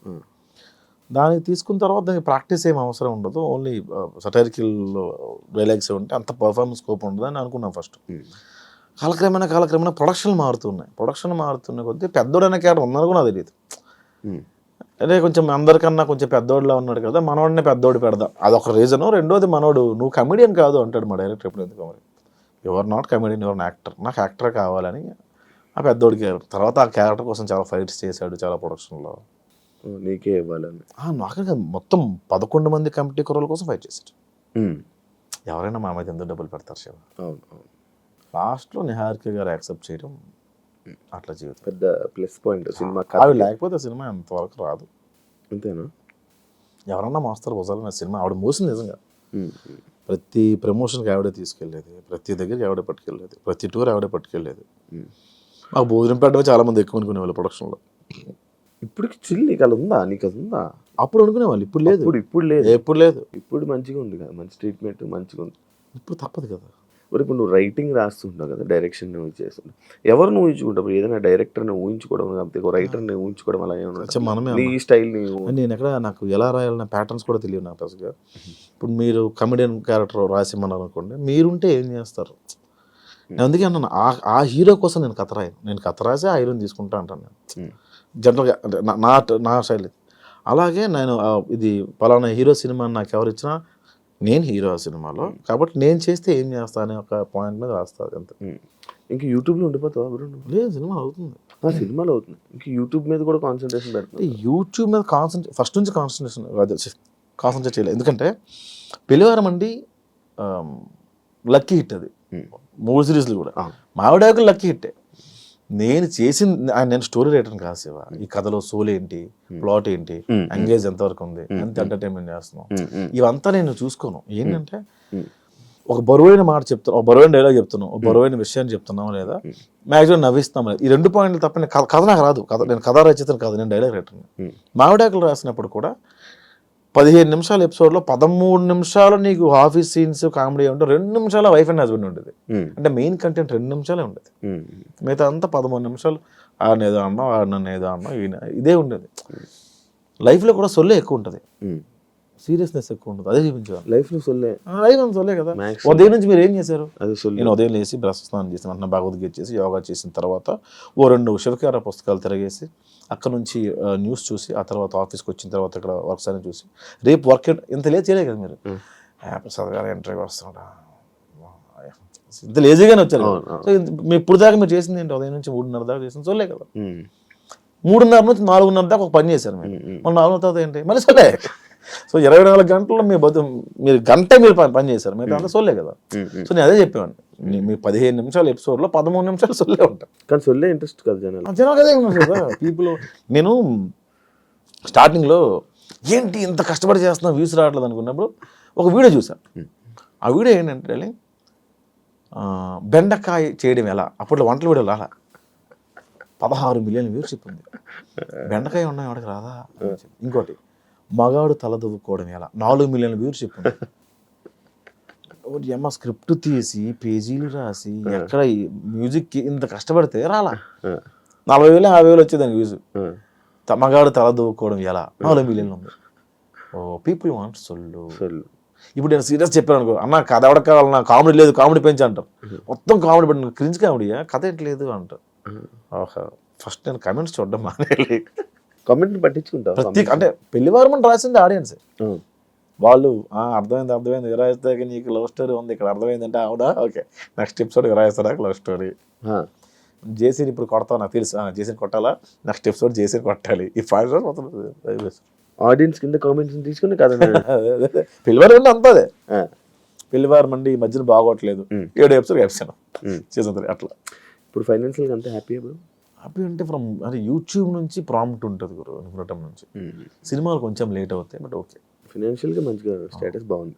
దానికి తీసుకున్న తర్వాత దానికి ప్రాక్టీస్ ఏం అవసరం ఉండదు, ఓన్లీ సటైరికల్ డైలాగ్స్ ఉంటే అంత పర్ఫార్మెన్స్ స్కోప్ ఉండదు అని అనుకున్నాను ఫస్ట్. కాలక్రమేణా ప్రొడక్షన్ మారుతున్న కొద్దీ పెద్దోడు అనే క్యారెక్టర్ ఉందని కూడా నాకు తెలియదు. అంటే కొంచెం అందరికన్నా కొంచెం పెద్దోడిలా ఉన్నాడు కదా, మనోడినే పెద్దోడు పెడదాం, అదొక రీజను. రెండోది మనోడు నువ్వు కమెడియన్ కాదు అంటాడు మా డైరెక్టర్ ఎప్పుడు. ఎందుకు మరి ఎవరు నాట్ కమెడియన్, ఎవరు యాక్టర్, నాకు యాక్టర్ కావాలని ఆ పెద్దోడి క్యారెక్టర్. తర్వాత ఆ క్యారెక్టర్ కోసం చాలా ఫైట్స్ చేశాడు, చాలా ప్రొడక్షన్లో. నీకే ఇవ్వాలని నాకే కాదు, మొత్తం 11 మంది కమిటీ కుర్రల కోసం ఫైట్ చేశాడు. ఎవరైనా మా మీద ఎందుకు డబ్బులు పెడతారు శివ? అవును. లాస్ట్లో నిహారిక గారు యాక్సెప్ట్ చేయడం అట్లా జీవితం పెద్ద ప్లస్ పాయింట్ సినిమా. ఆవిడ లేకపోతే సినిమా అంతవరకు రాదు. అంతేనా? ఎవరన్నా మోస్తారు భుజాలు సినిమా. ఆవిడ మోసింది నిజంగా. ప్రతి ప్రమోషన్కి ఆవిడే తీసుకెళ్ళేది, ప్రతి దగ్గరికి ఆవిడే పట్టుకెళ్ళేది, ప్రతి టూర్ ఆవిడే పట్టుకెళ్ళేది. మాకు భోజనం పెట్టడమే చాలా మంది ఎక్కువ అనుకునేవాళ్ళు ప్రొడక్షన్లో. ఇప్పటికి చిల్ నీకు అది ఉందా? అప్పుడు అనుకునేవాళ్ళు, ఇప్పుడు లేదు. ఇప్పుడు లేదు. ఇప్పుడు మంచిగా ఉంది కదా, మంచి ట్రీట్మెంట్ మంచిగా ఉంది. ఇప్పుడు తప్పదు కదా. మరి ఇప్పుడు నువ్వు రైటింగ్ రాస్తుంటావు కదా, డైరెక్షన్ నువ్వు చేస్తుంటావు, ఎవరిని ఊహించుకుంటావు? ఏదైనా డైరెక్టర్ని ఊహించుకోవడం లేకపోతే రైటర్ని ఊహించుకోవడం అలా ఏమన్నా నీ స్టైల్ని? నేను ఎక్కడ నాకు ఎలా రాయాలన్న ప్యాటర్న్స్ కూడా తెలియదు నాకు పెద్దగా. ఇప్పుడు మీరు కమెడియన్ క్యారెక్టర్ రాసిమ్మన్నారు అనుకోండి, మీరుంటే ఏం చేస్తారు? నేను అందుకే అన్నాను, ఆ హీరో కోసం నేను కథ రాయను. నేను కథ రాసి ఆ హీరోని తీసుకుంటా అంటాను నేను జనరల్గా. అంటే నా స్టైల్. అలాగే నేను ఇది పలానా హీరో సినిమా నాకు ఎవరు ఇచ్చినా నేను హీరో ఆ సినిమాలో, కాబట్టి నేను చేస్తే ఏం చేస్తా అనే ఒక పాయింట్ మీద రాస్తాను అంతే. ఇంకా యూట్యూబ్లో ఉండిపోతావా బ్రో? లేదు, సినిమా అవుతుంది. సినిమాలో అవుతుంది. ఇంకా యూట్యూబ్ మీద కూడా కాన్సన్ట్రేషన్ పెడుతుంది. యూట్యూబ్ మీద ఫస్ట్ నుంచి కాన్సన్ట్రేట్ చేయలేదు. ఎందుకంటే పెళ్లివారం అండి లక్కీ హిట్, అది 3 సిరీస్లు కూడా. మావిడాకులు లక్కీ హిట్టే. నేను స్టోరీ రైటర్ని కాదు శివ. ఈ కథలో సోల్ ఏంటి, ప్లాట్ ఏంటి, ఎంగేజ్ ఎంతవరకు ఉంది, ఎంత ఎంటర్టైన్మెంట్ చేస్తున్నాం, ఇవంతా నేను చూసుకోను. ఏంటంటే ఒక బరువైన మాట చెప్తున్నాం, ఒక బరువైన డైలాగ్ చెప్తున్నాం, ఒక బరువైన విషయాన్ని చెప్తున్నాం, లేదా మ్యాక్సిమం నవ్విస్తాం, లేదా ఈ 2 పాయింట్లు తప్ప కథ నాకు రాదు. నేను కథ రచయితను కాదు, నేను డైలాగ్ రైటర్ని. మావిడాకులు రాసినప్పుడు కూడా 15 నిమిషాల ఎపిసోడ్లో 13 నిమిషాలు నీకు ఆఫీస్ సీన్స్ కామెడీ ఉంటే 2 నిమిషాలు వైఫ్ అండ్ హస్బెండ్ ఉండేది. అంటే మెయిన్ కంటెంట్ 2 నిమిషాలే ఉండేది. మిగతా అంతా 13 నిమిషాలు ఆడనేదో అన్నాం, ఆడనన్ను ఏదో అన్నాం, ఇదే ఉండేది. లైఫ్లో కూడా సొల్లే ఎక్కువ ఉంటుంది, సీరియస్నెస్ ఎక్కువ ఉంటుంది. అదే చూపించేవారు లైఫ్లో సొల్లే కదా. ఉదయం నుంచి మీరు ఏం చేశారు? నేను ఉదయం లేచి బ్రష్ స్నానం చేసిన వెంటనే భగవద్గీత చేసి యోగా చేసిన తర్వాత 2 శివకార పుస్తకాలు తిరగేసి అక్కడ నుంచి న్యూస్ చూసి, ఆ తర్వాత ఆఫీస్కి వచ్చిన తర్వాత ఇక్కడ వర్క్స్ అని చూసి, రేపు వర్క్ ఇంత లేట్ చేయలేదు కదా మీరు. ప్రసాద్ గారు ఇంటర్వ్యూ వస్తున్నాడా, ఇంత లేజీగానే వచ్చారు. సో ఇప్పుడు దాకా మీరు చేసింది ఏంటి? ఉదయం నుంచి 3:30 దాకా చేసింది సొల్లే కదా. 3:30 నుంచి 4:30 దాకా ఒక పని చేశారు మీరు. మళ్ళీ 4 తర్వాత ఏంటి? మళ్ళీ సొల్లే. సో 24 గంటల్లో మీరు గంట మీరు పని చేశారు, మీరు అంతా సొల్లే కదా. సో నేను అదే చెప్పేవాడిని, మీ 15 నిమిషాల ఎపిసోడ్లో 13 నిమిషాలు సొల్లే ఉంటాయి. కానీ సొల్లే ఇంట్రెస్ట్ కదా జనాలు అదే ఉన్నారు కదా పీపుల్. నేను స్టార్టింగ్లో ఏంటి ఇంత కష్టపడి చేస్తున్నా వ్యూస్ రావట్లేదు అనుకున్నప్పుడు ఒక వీడియో చూసాను. ఆ వీడియో ఏంటంటే బెండకాయ చేయడం ఎలా, అప్పట్లో వంటల వీడియోలు అలా 16 మిలియన్ వ్యూస్ చెప్పింది. బెండకాయ ఉన్నాయి వాడికి రాదా. ఇంకోటి మగాడు తలదువ్వుకోవడం ఎలా 4 మిలియన్ వ్యూస్ చెప్పింది. అమ్మ స్క్రిప్ట్ తీసి పేజీలు రాసి ఎక్కడ మ్యూజిక్ ఇంత కష్టపడితే రాలా. 40,000 50,000 వచ్చేదానికి వ్యూస్. మగాడు తలదువ్వుకోవడం ఎలా 4 మిలియన్లు ఉంది. ఓ పీపుల్ వాంట్ సొల్లు. ఇప్పుడు నేను సీరియస్ చెప్పాను అనుకో, అన్న కథ ఎవరికి కావాలన్నా, కామెడీ లేదు కామెడీ పెంచి అంటారు. మొత్తం కామెడీ పెట్టిన క్రింజ్ కామెడీయా, కథ ఏంటలేదు అంటారు. ఓహో, ఫస్ట్ నేను కమెంట్స్ చూడడం మానేయాలి. కమెంట్ పట్టించుకుంటారు. అంటే పెళ్లివారం అని రాసింది ఆడియన్స్. వాళ్ళు అర్థమైంది విరాయిస్తే నీకు లవ్ స్టోరీ ఉంది ఇక్కడ, అర్థమైందంటే అవునా, ఓకే నెక్స్ట్ ఎపిసోడ్ విరాయిస్తా లవ్ స్టోరీ. జేసీని ఇప్పుడు కొడతావు నాకు తెలుసు, జేసీని కొట్టాలా, నెక్స్ట్ ఎపిసోడ్ జేసీని కొట్టాలి. ఈ 5 రోజులు మొత్తం ఆడియన్స్ కింద కామెంట్స్ తీసుకుని కదా. పెళ్లివారం అంటే అంతే. పెళ్లివారం అండి ఈ మధ్యన బాగోట్లేదు, 7 ఎపిసోడ్ వేసాను సీజన్ 3 అట్లా. ఇప్పుడు ఫైనాన్షియల్గా అంతే హ్యాపీ ఇప్పుడు. హ్యాపీ అంటే అంటే యూట్యూబ్ నుంచి ప్రాంప్ట్ ఉంటుంది గురు, అనుకునటం నుంచి. సినిమాలు కొంచెం లేట్ అవుతాయి బట్ ఓకే. ఫైనాన్షియల్గా మంచిగా స్టేటస్ బాగుంది.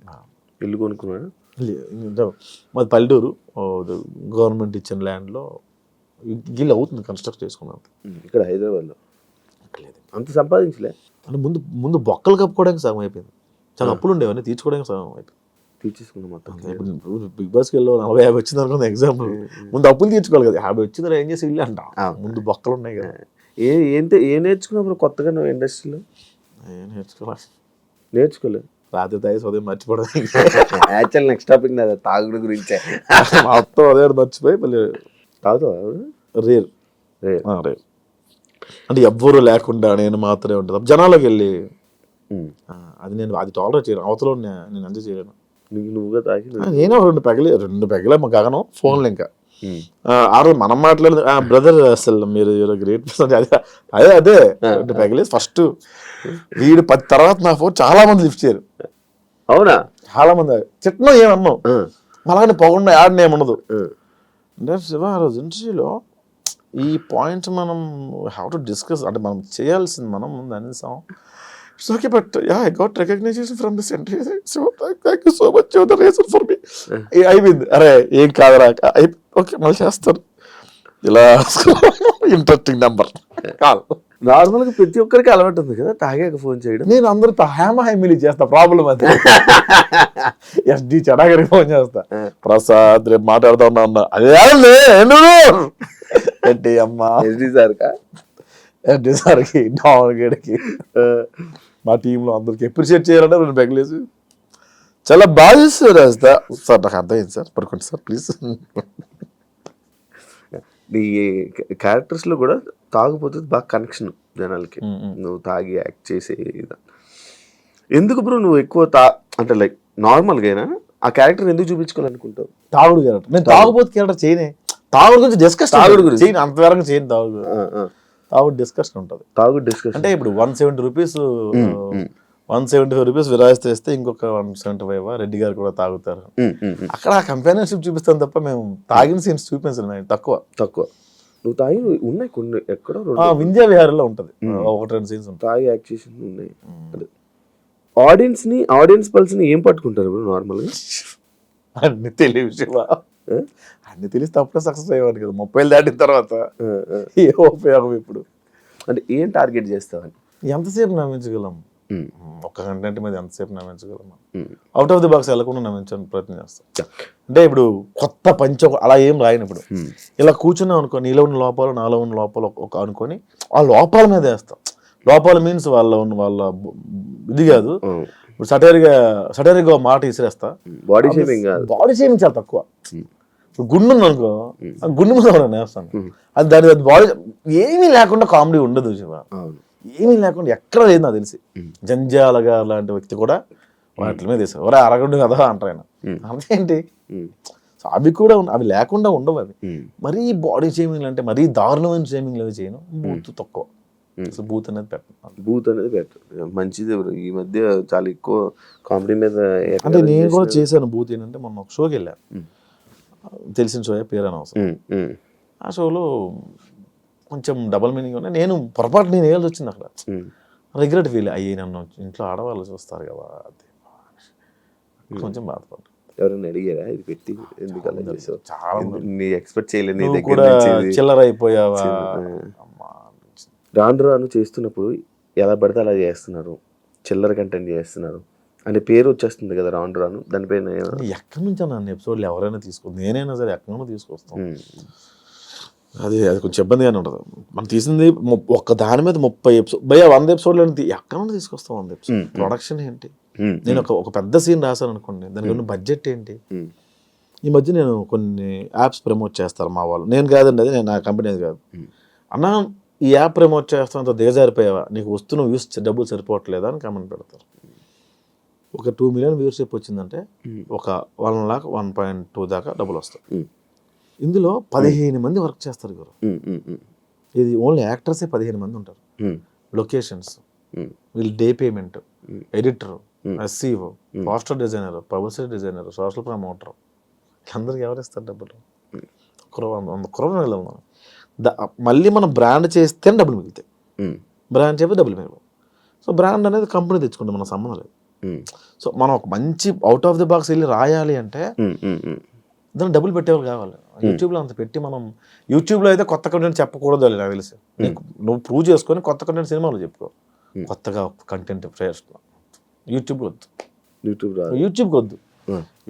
ఇల్లు కొనుక్కున్నాడు. మాది పల్లెటూరు, గవర్నమెంట్ ఇచ్చిన ల్యాండ్లో గిల్ అవుతుంది కన్స్ట్రక్ట్ చేసుకున్నాను. ఇక్కడ హైదరాబాద్లో లేదు అంత సంపాదించలే, అంటే ముందు ముందు బొక్కలు కప్పుకోవడానికి సగం అయిపోయింది, చాలా అప్పులు ఉండేవన్నీ తీర్చుకోవడానికి సగం అయిపోయింది. తీర్చేసుకున్నా మొత్తం. ఇప్పుడు బిగ్ బాస్కి వెళ్ళి 40-50 వచ్చింది అనుకున్న ఎగ్జాంపుల్, ముందు అప్పులు తీర్చుకోవాలి కదా, 50 వచ్చింది ఏం చేసి ఇల్లు అంట, ముందు బొక్కలు ఉన్నాయి కదా. ఏం నేర్చుకున్నప్పుడు కొత్తగా నువ్వు ఇండస్ట్రీలో? నేర్చుకోలే రాత్రి తాగి ఉదయం మర్చిపోవడం. యాక్చువల్ నెక్స్ట్ టాపిక్ నాది తాగుడు గురించే. మొత్తం అదే మర్చిపోయి మళ్ళీ తాగుతావా? Rare rare. రేర్ అంటే ఎవ్వరూ లేకుండా నేను మాత్రమే ఉంటుంది జనాలకు వెళ్ళి, అది నేను అది టాలరేట్ చేయను, అవతల నేను ఎంజాయ్ చేయలేను. నువ్వుగా తాగి నేను 2 పెగలే మా గగనం ఫోన్లు ఇంకా ఆ రోజు మనం మాట్లాడదు బ్రదర్ అసలు మీరు గ్రేట్ అదే అదే 2 పెగలే ఫస్ట్ వీడు 10 తర్వాత నా ఫోన్ చాలా మంది లిఫ్ట్ చేయరు. అవునా? చాలా మంది చిట్నం ఏమన్నావు అలాగే పొగండా యాడ్ని ఏముండదు అంటే శివ ఆ రోజు ఇంటర్వ్యూలో ఈ పాయింట్ మనం హ్యావ్ టు డిస్కస్, అంటే మనం చేయాల్సింది మనం ముందు అనేసాం. It's okay but I got recognition from this interview, so thank you so much the reason for me. అయిపోయింది, అరే ఏం కాదురా, ఓకే మళ్ళీ చేస్తాను. ఇలా ఇంట్రెస్టింగ్ నెంబర్ కాల్. నార్మల్గా ప్రతి ఒక్కరికి అలవాటు ఉంది కదా తాగాక ఫోన్ చేయడం. నేను అందరితో హేమీ చేస్తా, ప్రాబ్లం అది. ఎస్డి చడాగరికి ఫోన్ చేస్తా, ప్రసాద్ రేపు మాట్లాడుతా ఉన్నా అదే ఏంటి అమ్మా ఎస్డి సార్కా? ఎస్డి సార్కి డామగడికి మా టీంలో అందరికి అప్రిషియేట్ చేయాలంటే 2 పెగలేసి చాలా బాగా చేస్తారు రాస్తా. సార్ నాకు అర్థమైంది సార్, పడుకోండి సార్ ప్లీజ్. నీ క్యారెక్టర్స్లో కూడా తాగుపోతే బాగా కనెక్షన్ జనాలకి, నువ్వు తాగి యాక్ట్ చేసే ఎందుకు బ్రో నువ్వు ఎక్కువ అంటే లైక్ నార్మల్గా అయినా ఆ క్యారెక్టర్ ఎందుకు చూపించుకోవాలనుకుంటావు? తాగుడు క్యారెక్టర్, నేను తాగుబోతు క్యారెక్టర్ చేయనే, తాగుడు గురించి డిస్కస్, తాగుడు గురించి చేయను అంతవరకు చేయను. తాగుడు డిస్కషన్ ఉంటుంది, తాగుడు డిస్కషన్ అంటే ఇప్పుడు 170 రూపీస్ 175 రూపీస్ విరాయిస్తే ఇస్తే ఇంకొక 175 రెడ్డి గారు కూడా తాగుతారు. అక్కడ కంపానియన్షిప్ చూపిస్తాను తప్ప మేము తాగిన సీన్స్ చూపించలేదు, తక్కువ. నువ్వు తాగి ఉన్నాయి కొన్ని ఎక్కడో వింధ్యా విహారంలో ఉంటుంది 1-2 సీన్స్ ఉంటాయి తాగి యాక్షన్ ఉన్నాయి. ఆడియన్స్ పల్స్ని ఏం పట్టుకుంటారు ఇప్పుడు నార్మల్గా? అన్ని తెలియదు, అన్ని తెలిస్తే అప్పుడే సక్సెస్ అయ్యేవాడు కదా. 30 దాటిన తర్వాత ఏ ఉపయోగం ఇప్పుడు? అంటే ఏం టార్గెట్ చేస్తావని? ఎంతసేపు నమ్మించగలం, ఒక్క కంటెంట్ మీద ఎంతసేపు నమ్మించగలం? అవుట్ ఆఫ్ ది బాక్స్ వెళ్ళకుండా నమ్మించడానికి ప్రయత్నం చేస్తాం. అంటే ఇప్పుడు కొత్త పంచ అలా ఏం రాయను. ఇప్పుడు ఇలా కూర్చున్నాం అనుకో, నీలో ఉన్న లోపాలు నాలో ఉన్న లోపాలు ఒక అనుకొని ఆ లోపాల మీద వేస్తాం. లోపాలు మీన్స్ వాళ్ళ ఇది కాదు, ఇప్పుడు సటైర్గా మాట ఇసిరేస్తా. బాడీ షేమింగ్ చాలా తక్కువ. గుండు ఉంది అనుకో, గుండు మీద వేస్తాను, అది దాని బాడీ ఏమీ లేకుండా కామెడీ ఉండదు శివ, ఏమీ లేకుండా ఎక్కడ లేదు నాకు తెలిసి. జంజాల గారు లాంటి వ్యక్తి కూడా వాటి మీద వేసారు, ఒరే అరగండు కదా అంటారు ఆయన. అదేంటి సో అవి కూడా అవి లేకుండా ఉండవు. అవి మరీ బాడీ షేమింగ్ అంటే మరీ దారుణమైన షేమింగ్లు అవి చేయను. బూత్ తక్కువ, బూత్ అనేది పెట్టను. మంచిది. ఈ మధ్య చాలా ఎక్కువ కామెడీ మీద అంటే నేను కూడా చేశాను బూత్. ఏంటంటే మొన్న ఒక షోకి వెళ్ళాను, తెలిసిన షో, పేరు అనవసరం. ఆ షోలో కొంచెం డబల్ మీనింగ్ ఉన్నాయి. నేను పొరపాటు నేను వేయాల్సి వచ్చింది అక్కడ, రిగ్రెట్ ఫీల్ అయ్యి నన్ను ఇంట్లో ఆడవాళ్ళు చూస్తారు కదా, అది కొంచెం బాధపడ్డా. ఎవరైనా అడిగారా ఇది పెట్టి ఎందుకు అలా చేసావు? చాలా నీ ఎక్స్పెక్ట్ చేయలేదు, నీ కూడా చిల్లర అయిపోయావా. రాను చేస్తున్నప్పుడు ఎలా పడితే అలా చేస్తున్నారు, చిల్లర కంటెంట్ చేస్తున్నారు అంటే పేరు వచ్చేస్తుంది కదా రాను. దానిపైన ఎక్కడి నుంచి నన్ను ఎపిసోడ్లు ఎవరైనా తీసుకొస్తాను, నేనైనా సరే ఎక్కడైనా తీసుకొస్తాను. అది కొంచెం ఇబ్బందిగానే ఉంటుంది. మనం తీసింది ఒక్క దాని మీద 30 ఎపిసోడ్ 100 ఎపిసోడ్లు ఎక్కడ తీసుకొస్తాం 100 ఎపిసోడ్. ప్రొడక్షన్ ఏంటి, నేను ఒక పెద్ద సీన్ రాశాను అనుకోండి, దానికి ఉన్న బడ్జెట్ ఏంటి. ఈ మధ్య నేను కొన్ని యాప్స్ ప్రమోట్ చేస్తారు మా వాళ్ళు, నేను కాదండి, అది నేను నా కంపెనీ కాదు. అన్నా ఈ యాప్ ప్రమోట్ చేస్తాను అంత దిగజారిపోయావా, నీకు వస్తున్న వ్యూస్ డబ్బులు సరిపోవట్లేదా అని కామెంట్ పెడతారు. ఒక 2 మిలియన్ వ్యూవర్షిప్ వచ్చిందంటే ఒక 1 lakh 1.2 దాకా డబ్బులు వస్తాయి. ఇందులో 15 మంది వర్క్ చేస్తారు గురు. ఇది ఓన్లీ యాక్టర్సే 15 మంది ఉంటారు. లొకేషన్స్, వీళ్ళు day payment, editor, SCO, poster designer, publicity designer, social promoter, అందరికి ఎవరు ఇస్తారు డబ్బులు? 100 crore వెళ్ళాలి మనం. మళ్ళీ మనం బ్రాండ్ చేస్తేనే డబ్బులు మిగులుతాయి, బ్రాండ్ చేస్తే డబ్బులు మిగలవు. సో బ్రాండ్ అనేది కంపెనీ తెచ్చుకుంటాం, మన సంబంధం లేదు. సో మనం ఒక మంచి అవుట్ ఆఫ్ ది బాక్స్ వెళ్ళి రాయాలి అంటే దాన్ని డబ్బులు పెట్టేవాళ్ళు కావాలి. యూట్యూబ్లో అంత పెట్టి మనం యూట్యూబ్లో అయితే కొత్త కంటెంట్ చెప్పకూడదు అని నాకు తెలిసి. నువ్వు ప్రూవ్ చేసుకొని కొత్త కంటెంట్ సినిమాలో చెప్పుకో. కొత్తగా కంటెంట్ యూట్యూబ్ వద్దు, యూట్యూబ్కి వద్దు.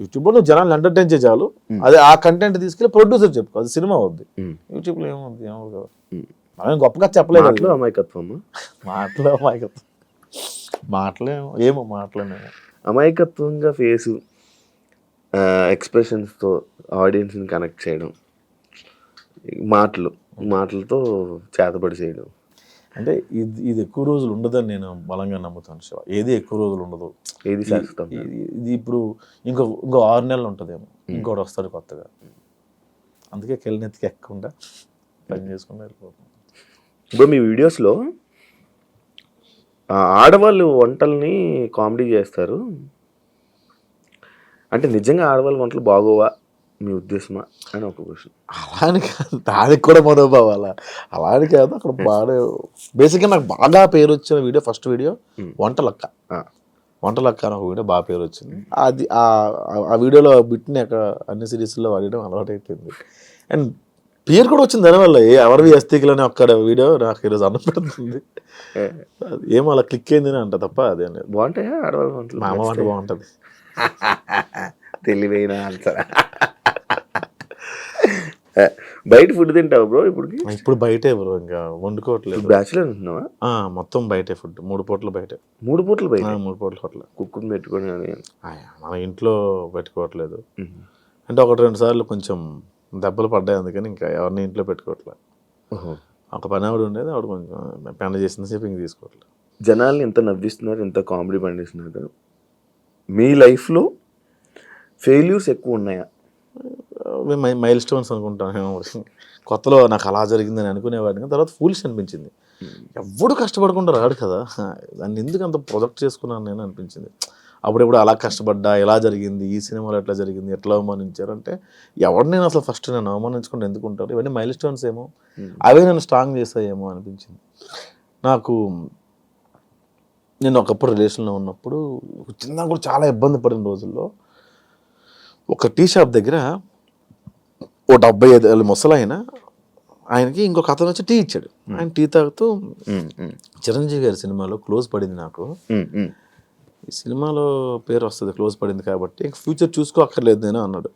యూట్యూబ్లో నువ్వు జనాలు ఎంటర్టైన్ చేయాలి, అదే ఆ కంటెంట్ తీసుకెళ్ళి ప్రొడ్యూసర్ చెప్పుకో, అది సినిమా వద్దు. యూట్యూబ్లో ఏమవుద్ది ఏమో మనం గొప్పగా చెప్పలేదు. అమాయకత్వము మాటలేమో ఏమో మాటలేమో అమాయకత్వంగా ఫేసు ఎక్స్ప్రెషన్స్తో ఆడియన్స్ని కనెక్ట్ చేయడం, మాటలతో చేతబడి చేయడం. అంటే ఇది ఎక్కువ రోజులు ఉండదని నేను బలంగా నమ్ముతాను శివ. ఏది ఎక్కువ రోజులు ఉండదు, ఏది శాశ్వతం. ఇది ఇప్పుడు ఇంకో 6 నెలలు ఉంటుందేమో, ఇంకోటి వస్తాడు కొత్తగా. అందుకే కెళ్ళనెత్తికి ఎక్కకుండా పని చేసుకుంటూ వెళ్ళిపోతాం. ఇప్పుడు మీ వీడియోస్లో ఆడవాళ్ళు వంటల్ని కామెడీ చేస్తారు అంటే నిజంగా ఆడవాళ్ళ వంటలు బాగోవా మీ ఉద్దేశమా అని ఒక క్వశ్చన్. అలా అని కాదు, దానికి కూడా మనోభావాల అలా అని కాదు. అక్కడ బాగా బేసిక్గా నాకు బాగా పేరు వచ్చిన వీడియో, ఫస్ట్ వీడియో వంటలక్క అని ఒక వీడియో బాగా పేరు వచ్చింది. అది ఆ వీడియోలో బిట్ని అక్కడ అన్ని సిరీస్లో వాడడం అలవాటు అయిపోయింది. అండ్ పేరు కూడా వచ్చింది దానివల్ల. ఎవరివి అస్థికులని ఒక్కడ వీడియో నాకు ఈరోజు అన్నపడుతుంది. ఏమో అలా క్లిక్ అయిందని అంట తప్ప అదే బాగుంటాయా ఆడవాళ్ళ వంటలు? మా అమ్మ వంట బాగుంటుంది. తెలివైన ఆన్సర్. బయట ఫుడ్ తింటావు బ్రో? ఇప్పుడు బయటే బ్రో, ఇంకా వండుకోవట్లేదు. బ్యాచులర్ ఉంటున్నావా? మొత్తం బయటే ఫుడ్, 3 పూటలు బయటే. 3 పూటలు బయట? 3 పూటలు హోటల్. కుక్కుని పెట్టుకొని మన ఇంట్లో పెట్టుకోవట్లేదు. అంటే 1-2 సార్లు కొంచెం దెబ్బలు పడ్డాయి, అందుకని ఇంకా ఎవరిని ఇంట్లో పెట్టుకోవట్లేదు. ఒక పని ఆవిడ ఉండేది, ఆవిడ కొంచెం పెండ చేసిన సేపు ఇంక తీసుకోవట్లేదు. జనాల్ని ఎంత నవ్విస్తున్నారు, ఎంత కామెడీ పండిస్తున్నారు. మీ లైఫ్లో ఫెయిల్యూర్స్ ఎక్కువ ఉన్నాయా? మైల్ స్టోన్స్ అనుకుంటాను. కొత్తలో నాకు అలా జరిగిందని అనుకునేవాడిని, తర్వాత ఫూలిష్ అనిపించింది. ఎవడు కష్టపడకుండా రాడు కదా, దాన్ని ఎందుకు అంత ప్రొజెక్ట్ చేసుకున్నాను నేను అనిపించింది. అప్పుడెప్పుడు అలా కష్టపడ్డా, ఎలా జరిగింది, ఈ సినిమాలో ఎట్లా జరిగింది, ఎట్లా అవమానించారు అంటే ఎవరు నేను అసలు ఫస్ట్ నేను అవమానించుకుంటే ఎందుకు ఉంటారు. ఇవన్నీ మైల్ స్టోన్స్ ఏమో, అవే నేను స్ట్రాంగ్ చేస్తాయేమో అనిపించింది నాకు. నేను ఒకప్పుడు రిలేషన్లో ఉన్నప్పుడు చిన్న కూడా చాలా ఇబ్బంది పడిన రోజుల్లో ఒక టీ షాప్ దగ్గర ఓ 75 ఏళ్ళ ముసలాయన, ఆయనకి ఇంకొక అతను వచ్చి టీ ఇచ్చాడు. ఆయన టీ తాగుతూ చిరంజీవి గారి సినిమాలో క్లోజ్ పడింది నాకు, ఈ సినిమాలో పేరు వస్తుంది క్లోజ్ పడింది కాబట్టి ఇంక ఫ్యూచర్ చూసుకో అక్కర్లేదు నేను అన్నాడు.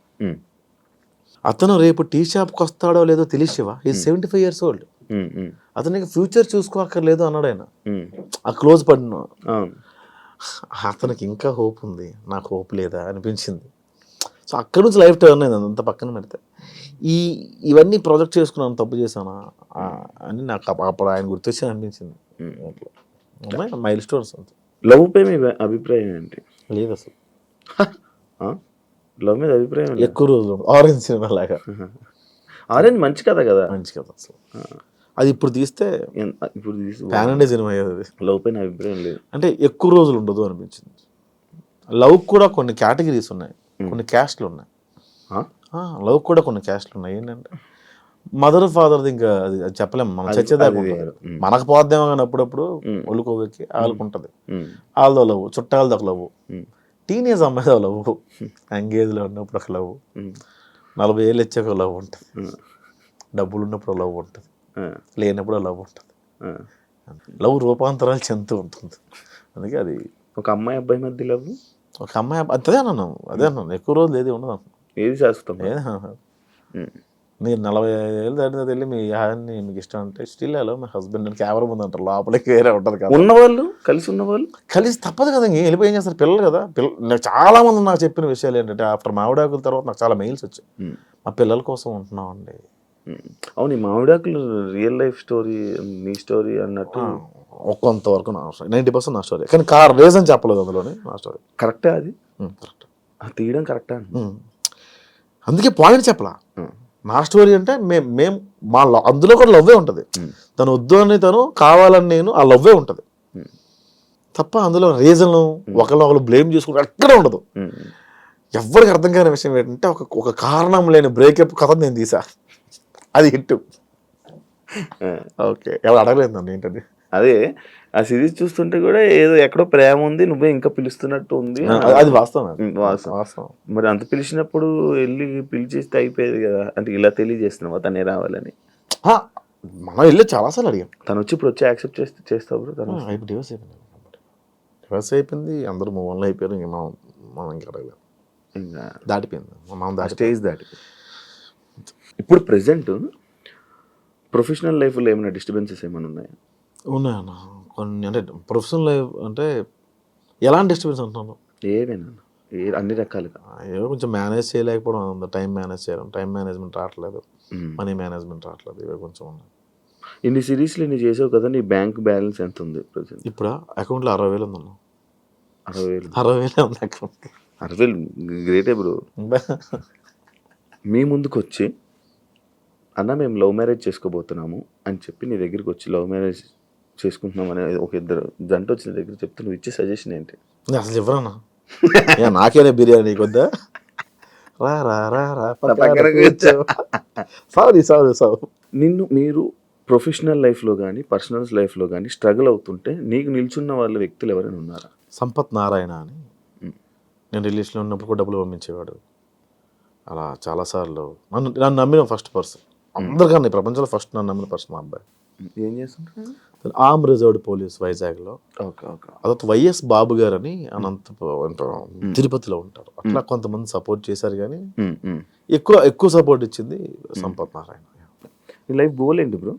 అతను రేపు టీ షాప్కి వస్తాడో లేదో తెలిసివా, ఈ 75 years old, అతనికి ఫ్యూచర్ చూసుకో అక్కర్లేదు అన్నాడు ఆయన. ఆ క్లోజ్ పడిన అతనికి ఇంకా హోప్ ఉంది, నాకు హోప్ లేదా అనిపించింది. సో అక్కడి నుంచి లైఫ్ టర్న్ అయింది. అంత పక్కన పెడితే ఇవన్నీ ప్రాజెక్ట్ చేసుకున్నాను, తప్పు చేశానా అని నాకు అప్పుడు ఆయన గుర్తొచ్చి అనిపించింది. Mile stones. అంతే. లవ్ పై మీ అభిప్రాయం ఏంటి? లేదు అసలు లవ్ మీద అభిప్రాయం ఎక్కువ రోజులు. ఆరెంజ్ సినిమా లాగా. ఆరెంజ్ మంచి కథ కదా, మంచి కథ అసలు. అది ఇప్పుడు తీస్తే ప్యాన్ ఇండియా సినిమా అయ్యేది. లవ్ పైన అభిప్రాయం లేదు అంటే ఎక్కువ రోజులు ఉండదు అనిపించింది. లవ్ కూడా కొన్ని కేటగిరీస్ ఉన్నాయి, కొన్ని క్యాస్ట్లు ఉన్నాయి. లవ్ కూడా కొన్ని క్యాస్ట్లు ఉన్నాయి. ఏంటంటే మదర్ ఫాదర్ది ఇంకా అది చెప్పలేము, మనం చచ్చేదాకా ఉంటుంది. మనకు పోద్దేమో కానీ అప్పుడప్పుడు ఒళ్ళుకోవెక్కి వాళ్ళకు ఉంటుంది. వాళ్ళతో లవ్, చుట్టాలతో లవ్, టీనేజ్ అమ్మాయితో లవ్, ఎంగేజ్లో ఉన్నప్పుడు ఒక లవ్, 40 ఏళ్ళు వచ్చాక లవ్ ఉంటుంది, డబ్బులు ఉన్నప్పుడు లవ్ ఉంటుంది, లేనప్పుడు లవ్ ఉంటుంది. లవ్ రూపాంతరాలు చెందుతూ ఉంటుంది. అందుకే అది ఒక అమ్మాయి అబ్బాయి మధ్య లవ్, ఒక అమ్మాయి అదే అన్నాను ఎక్కువ రోజులు ఏది ఉండదు. ఏది శాశ్వతం? మీరు 40 ఏళ్ళు దాటిన వెళ్ళి మీ యాన్ని మీకు ఇష్టం అంటే స్టిల్ హలో మై హస్బెండ్ అని కెమెరా ముందు అంటారు, లోపలికి వేరే ఉంటుంది కదా. ఉన్నవాళ్ళు కలిసి తప్పదు కదా, ఇంక వెళ్ళిపోయి ఏం చేస్తారు పిల్లలు కదా. నాకు చాలా మంది నాకు చెప్పిన విషయాలు ఏంటంటే ఆఫ్టర్ మామిడాకుల తర్వాత నాకు చాలా మెయిల్స్ వచ్చాయి, మా పిల్లల కోసం ఉంటున్నాం అండి. అవును, మామిడాకులు రియల్ లైఫ్ స్టోరీ, మీ స్టోరీ అన్నట్టు కొంతవరకు నా స్టోరీ, 90% నా స్టోరీ. కానీ రీజన్ చెప్పలేదు అందులోనే. నా స్టోరీ కరెక్టే, అది కరెక్ట్, తీయడం కరెక్టే. అందుకే పాయింట్ చెప్పలా. నా స్టోరీ అంటే మేము మా అందులో కూడా లవ్వే ఉంటుంది. తను వద్దు అని తను కావాలని నేను, ఆ లవ్వే ఉంటుంది తప్ప అందులో రీజన్ ఒకళ్ళు బ్లేమ్ చేసుకుంటే ఎక్కడ ఉండదు. ఎవరికి అర్థం కాని విషయం ఏంటంటే ఒక కారణం లేని బ్రేకప్ కథ నేను తీసా, అది హిట్. ఓకే, ఎవరు అడగలేదు నన్ను ఏంటది. అదే ఆ సిరీస్ చూస్తుంటే కూడా ఏదో ఎక్కడో ప్రేమ ఉంది, నువ్వే ఇంకా పిలుస్తున్నట్టు ఉంది. అది వాస్తవం, వాస్తవం. వాస్తవం. మరి అంత పిలిచినప్పుడు వెళ్ళి పిలిచేస్తే అయిపోయేది కదా, అంటే ఇలా తెలియజేస్తున్నావా తనే రావాలని? ఆ, మనం వెళ్ళి చాలాసార్లు అడిగాం. తను వచ్చి ఇప్పుడు వచ్చి యాక్సెప్ట్ చేస్తావు బ్రో? తను ఇప్పుడు డివర్స్ అయిపోయింది, అందరూ మూవన్లో అయిపోయారు. ఇంక మనం ఇంకా అడగలేదు, ఇంకా దాటిపోయింది, మనం స్టేజ్ దాటి. ఇప్పుడు ప్రెసెంట్ ప్రొఫెషనల్ లైఫ్లో ఏమైనా డిస్టర్బెన్సెస్ ఏమైనా ఉన్నాయా? ఉన్నాయన్న కొన్ని. అంటే ప్రొఫెషనల్ లైఫ్ అంటే ఎలాంటి డిస్టర్బెన్స్ అంటున్నాను? ఏమైనా అన్ని రకాలుగా ఏదో కొంచెం మేనేజ్ చేయలేకపోవడం ఉంది. టైం మేనేజ్ చేయడం, టైం మేనేజ్మెంట్ రావట్లేదు, మనీ మేనేజ్మెంట్ రావట్లేదు, ఇవే కొంచెం ఉన్నాయి. ఇన్ని సిరీస్లు ఇన్ని చేసావు కదా, నీ బ్యాంక్ బ్యాలెన్స్ ఎంత ఉంది ప్రజెంట్? ఇప్పుడు అకౌంట్లో 60,000 ఉందన్న. 60,000? 60,000 ఉంది అకౌంట్. 60,000 గ్రేటే బ్రో. మీ ముందుకు వచ్చి అన్న మేము లవ్ మ్యారేజ్ చేసుకోబోతున్నాము అని చెప్పి నీ దగ్గరికి వచ్చి లవ్ మ్యారేజ్ చేసుకుంటున్నాం అనే ఒక ఇద్దరు జంట వచ్చిన దగ్గర చెప్తే నువ్వు ఇచ్చే సజెషన్ ఏంటి? అసలు ఎవరన్నా నాకేనే బిర్యానీ కొద్దా రా రా రా రా సారీ సారీ సారీ. నిన్ను మీరు ప్రొఫెషనల్ లైఫ్లో కానీ పర్సనల్ లైఫ్లో కానీ స్ట్రగుల్ అవుతుంటే నీకు నిల్చున్న వాళ్ళ వ్యక్తులు ఎవరైనా ఉన్నారా? సంపత్ నారాయణ అని, నేను రిలేషన్లో ఉన్నప్పుడు కూడా డబ్బులు పంపించేవాడు. అలా చాలాసార్లు నన్ను నమ్మిన ఫస్ట్ పర్సన్ అందరికన్నా, ఈ ప్రపంచంలో ఫస్ట్ నన్ను నమ్మిన పర్సన్ మా అబ్బాయి. ఏం చేస్తుంటారు? ఆర్మ్ రిజర్వ్డ్ పోలీస్ వైజాగ్లో. Okay okay. అదొక వైఎస్ బాబు గారు అని తిరుపతిలో ఉంటారు. అట్లా కొంతమంది సపోర్ట్ చేశారు, కానీ ఎక్కువ సపోర్ట్ ఇచ్చింది సంపత్ నారాయణ. నీ లైఫ్ గోల్ ఏంటి బ్రో?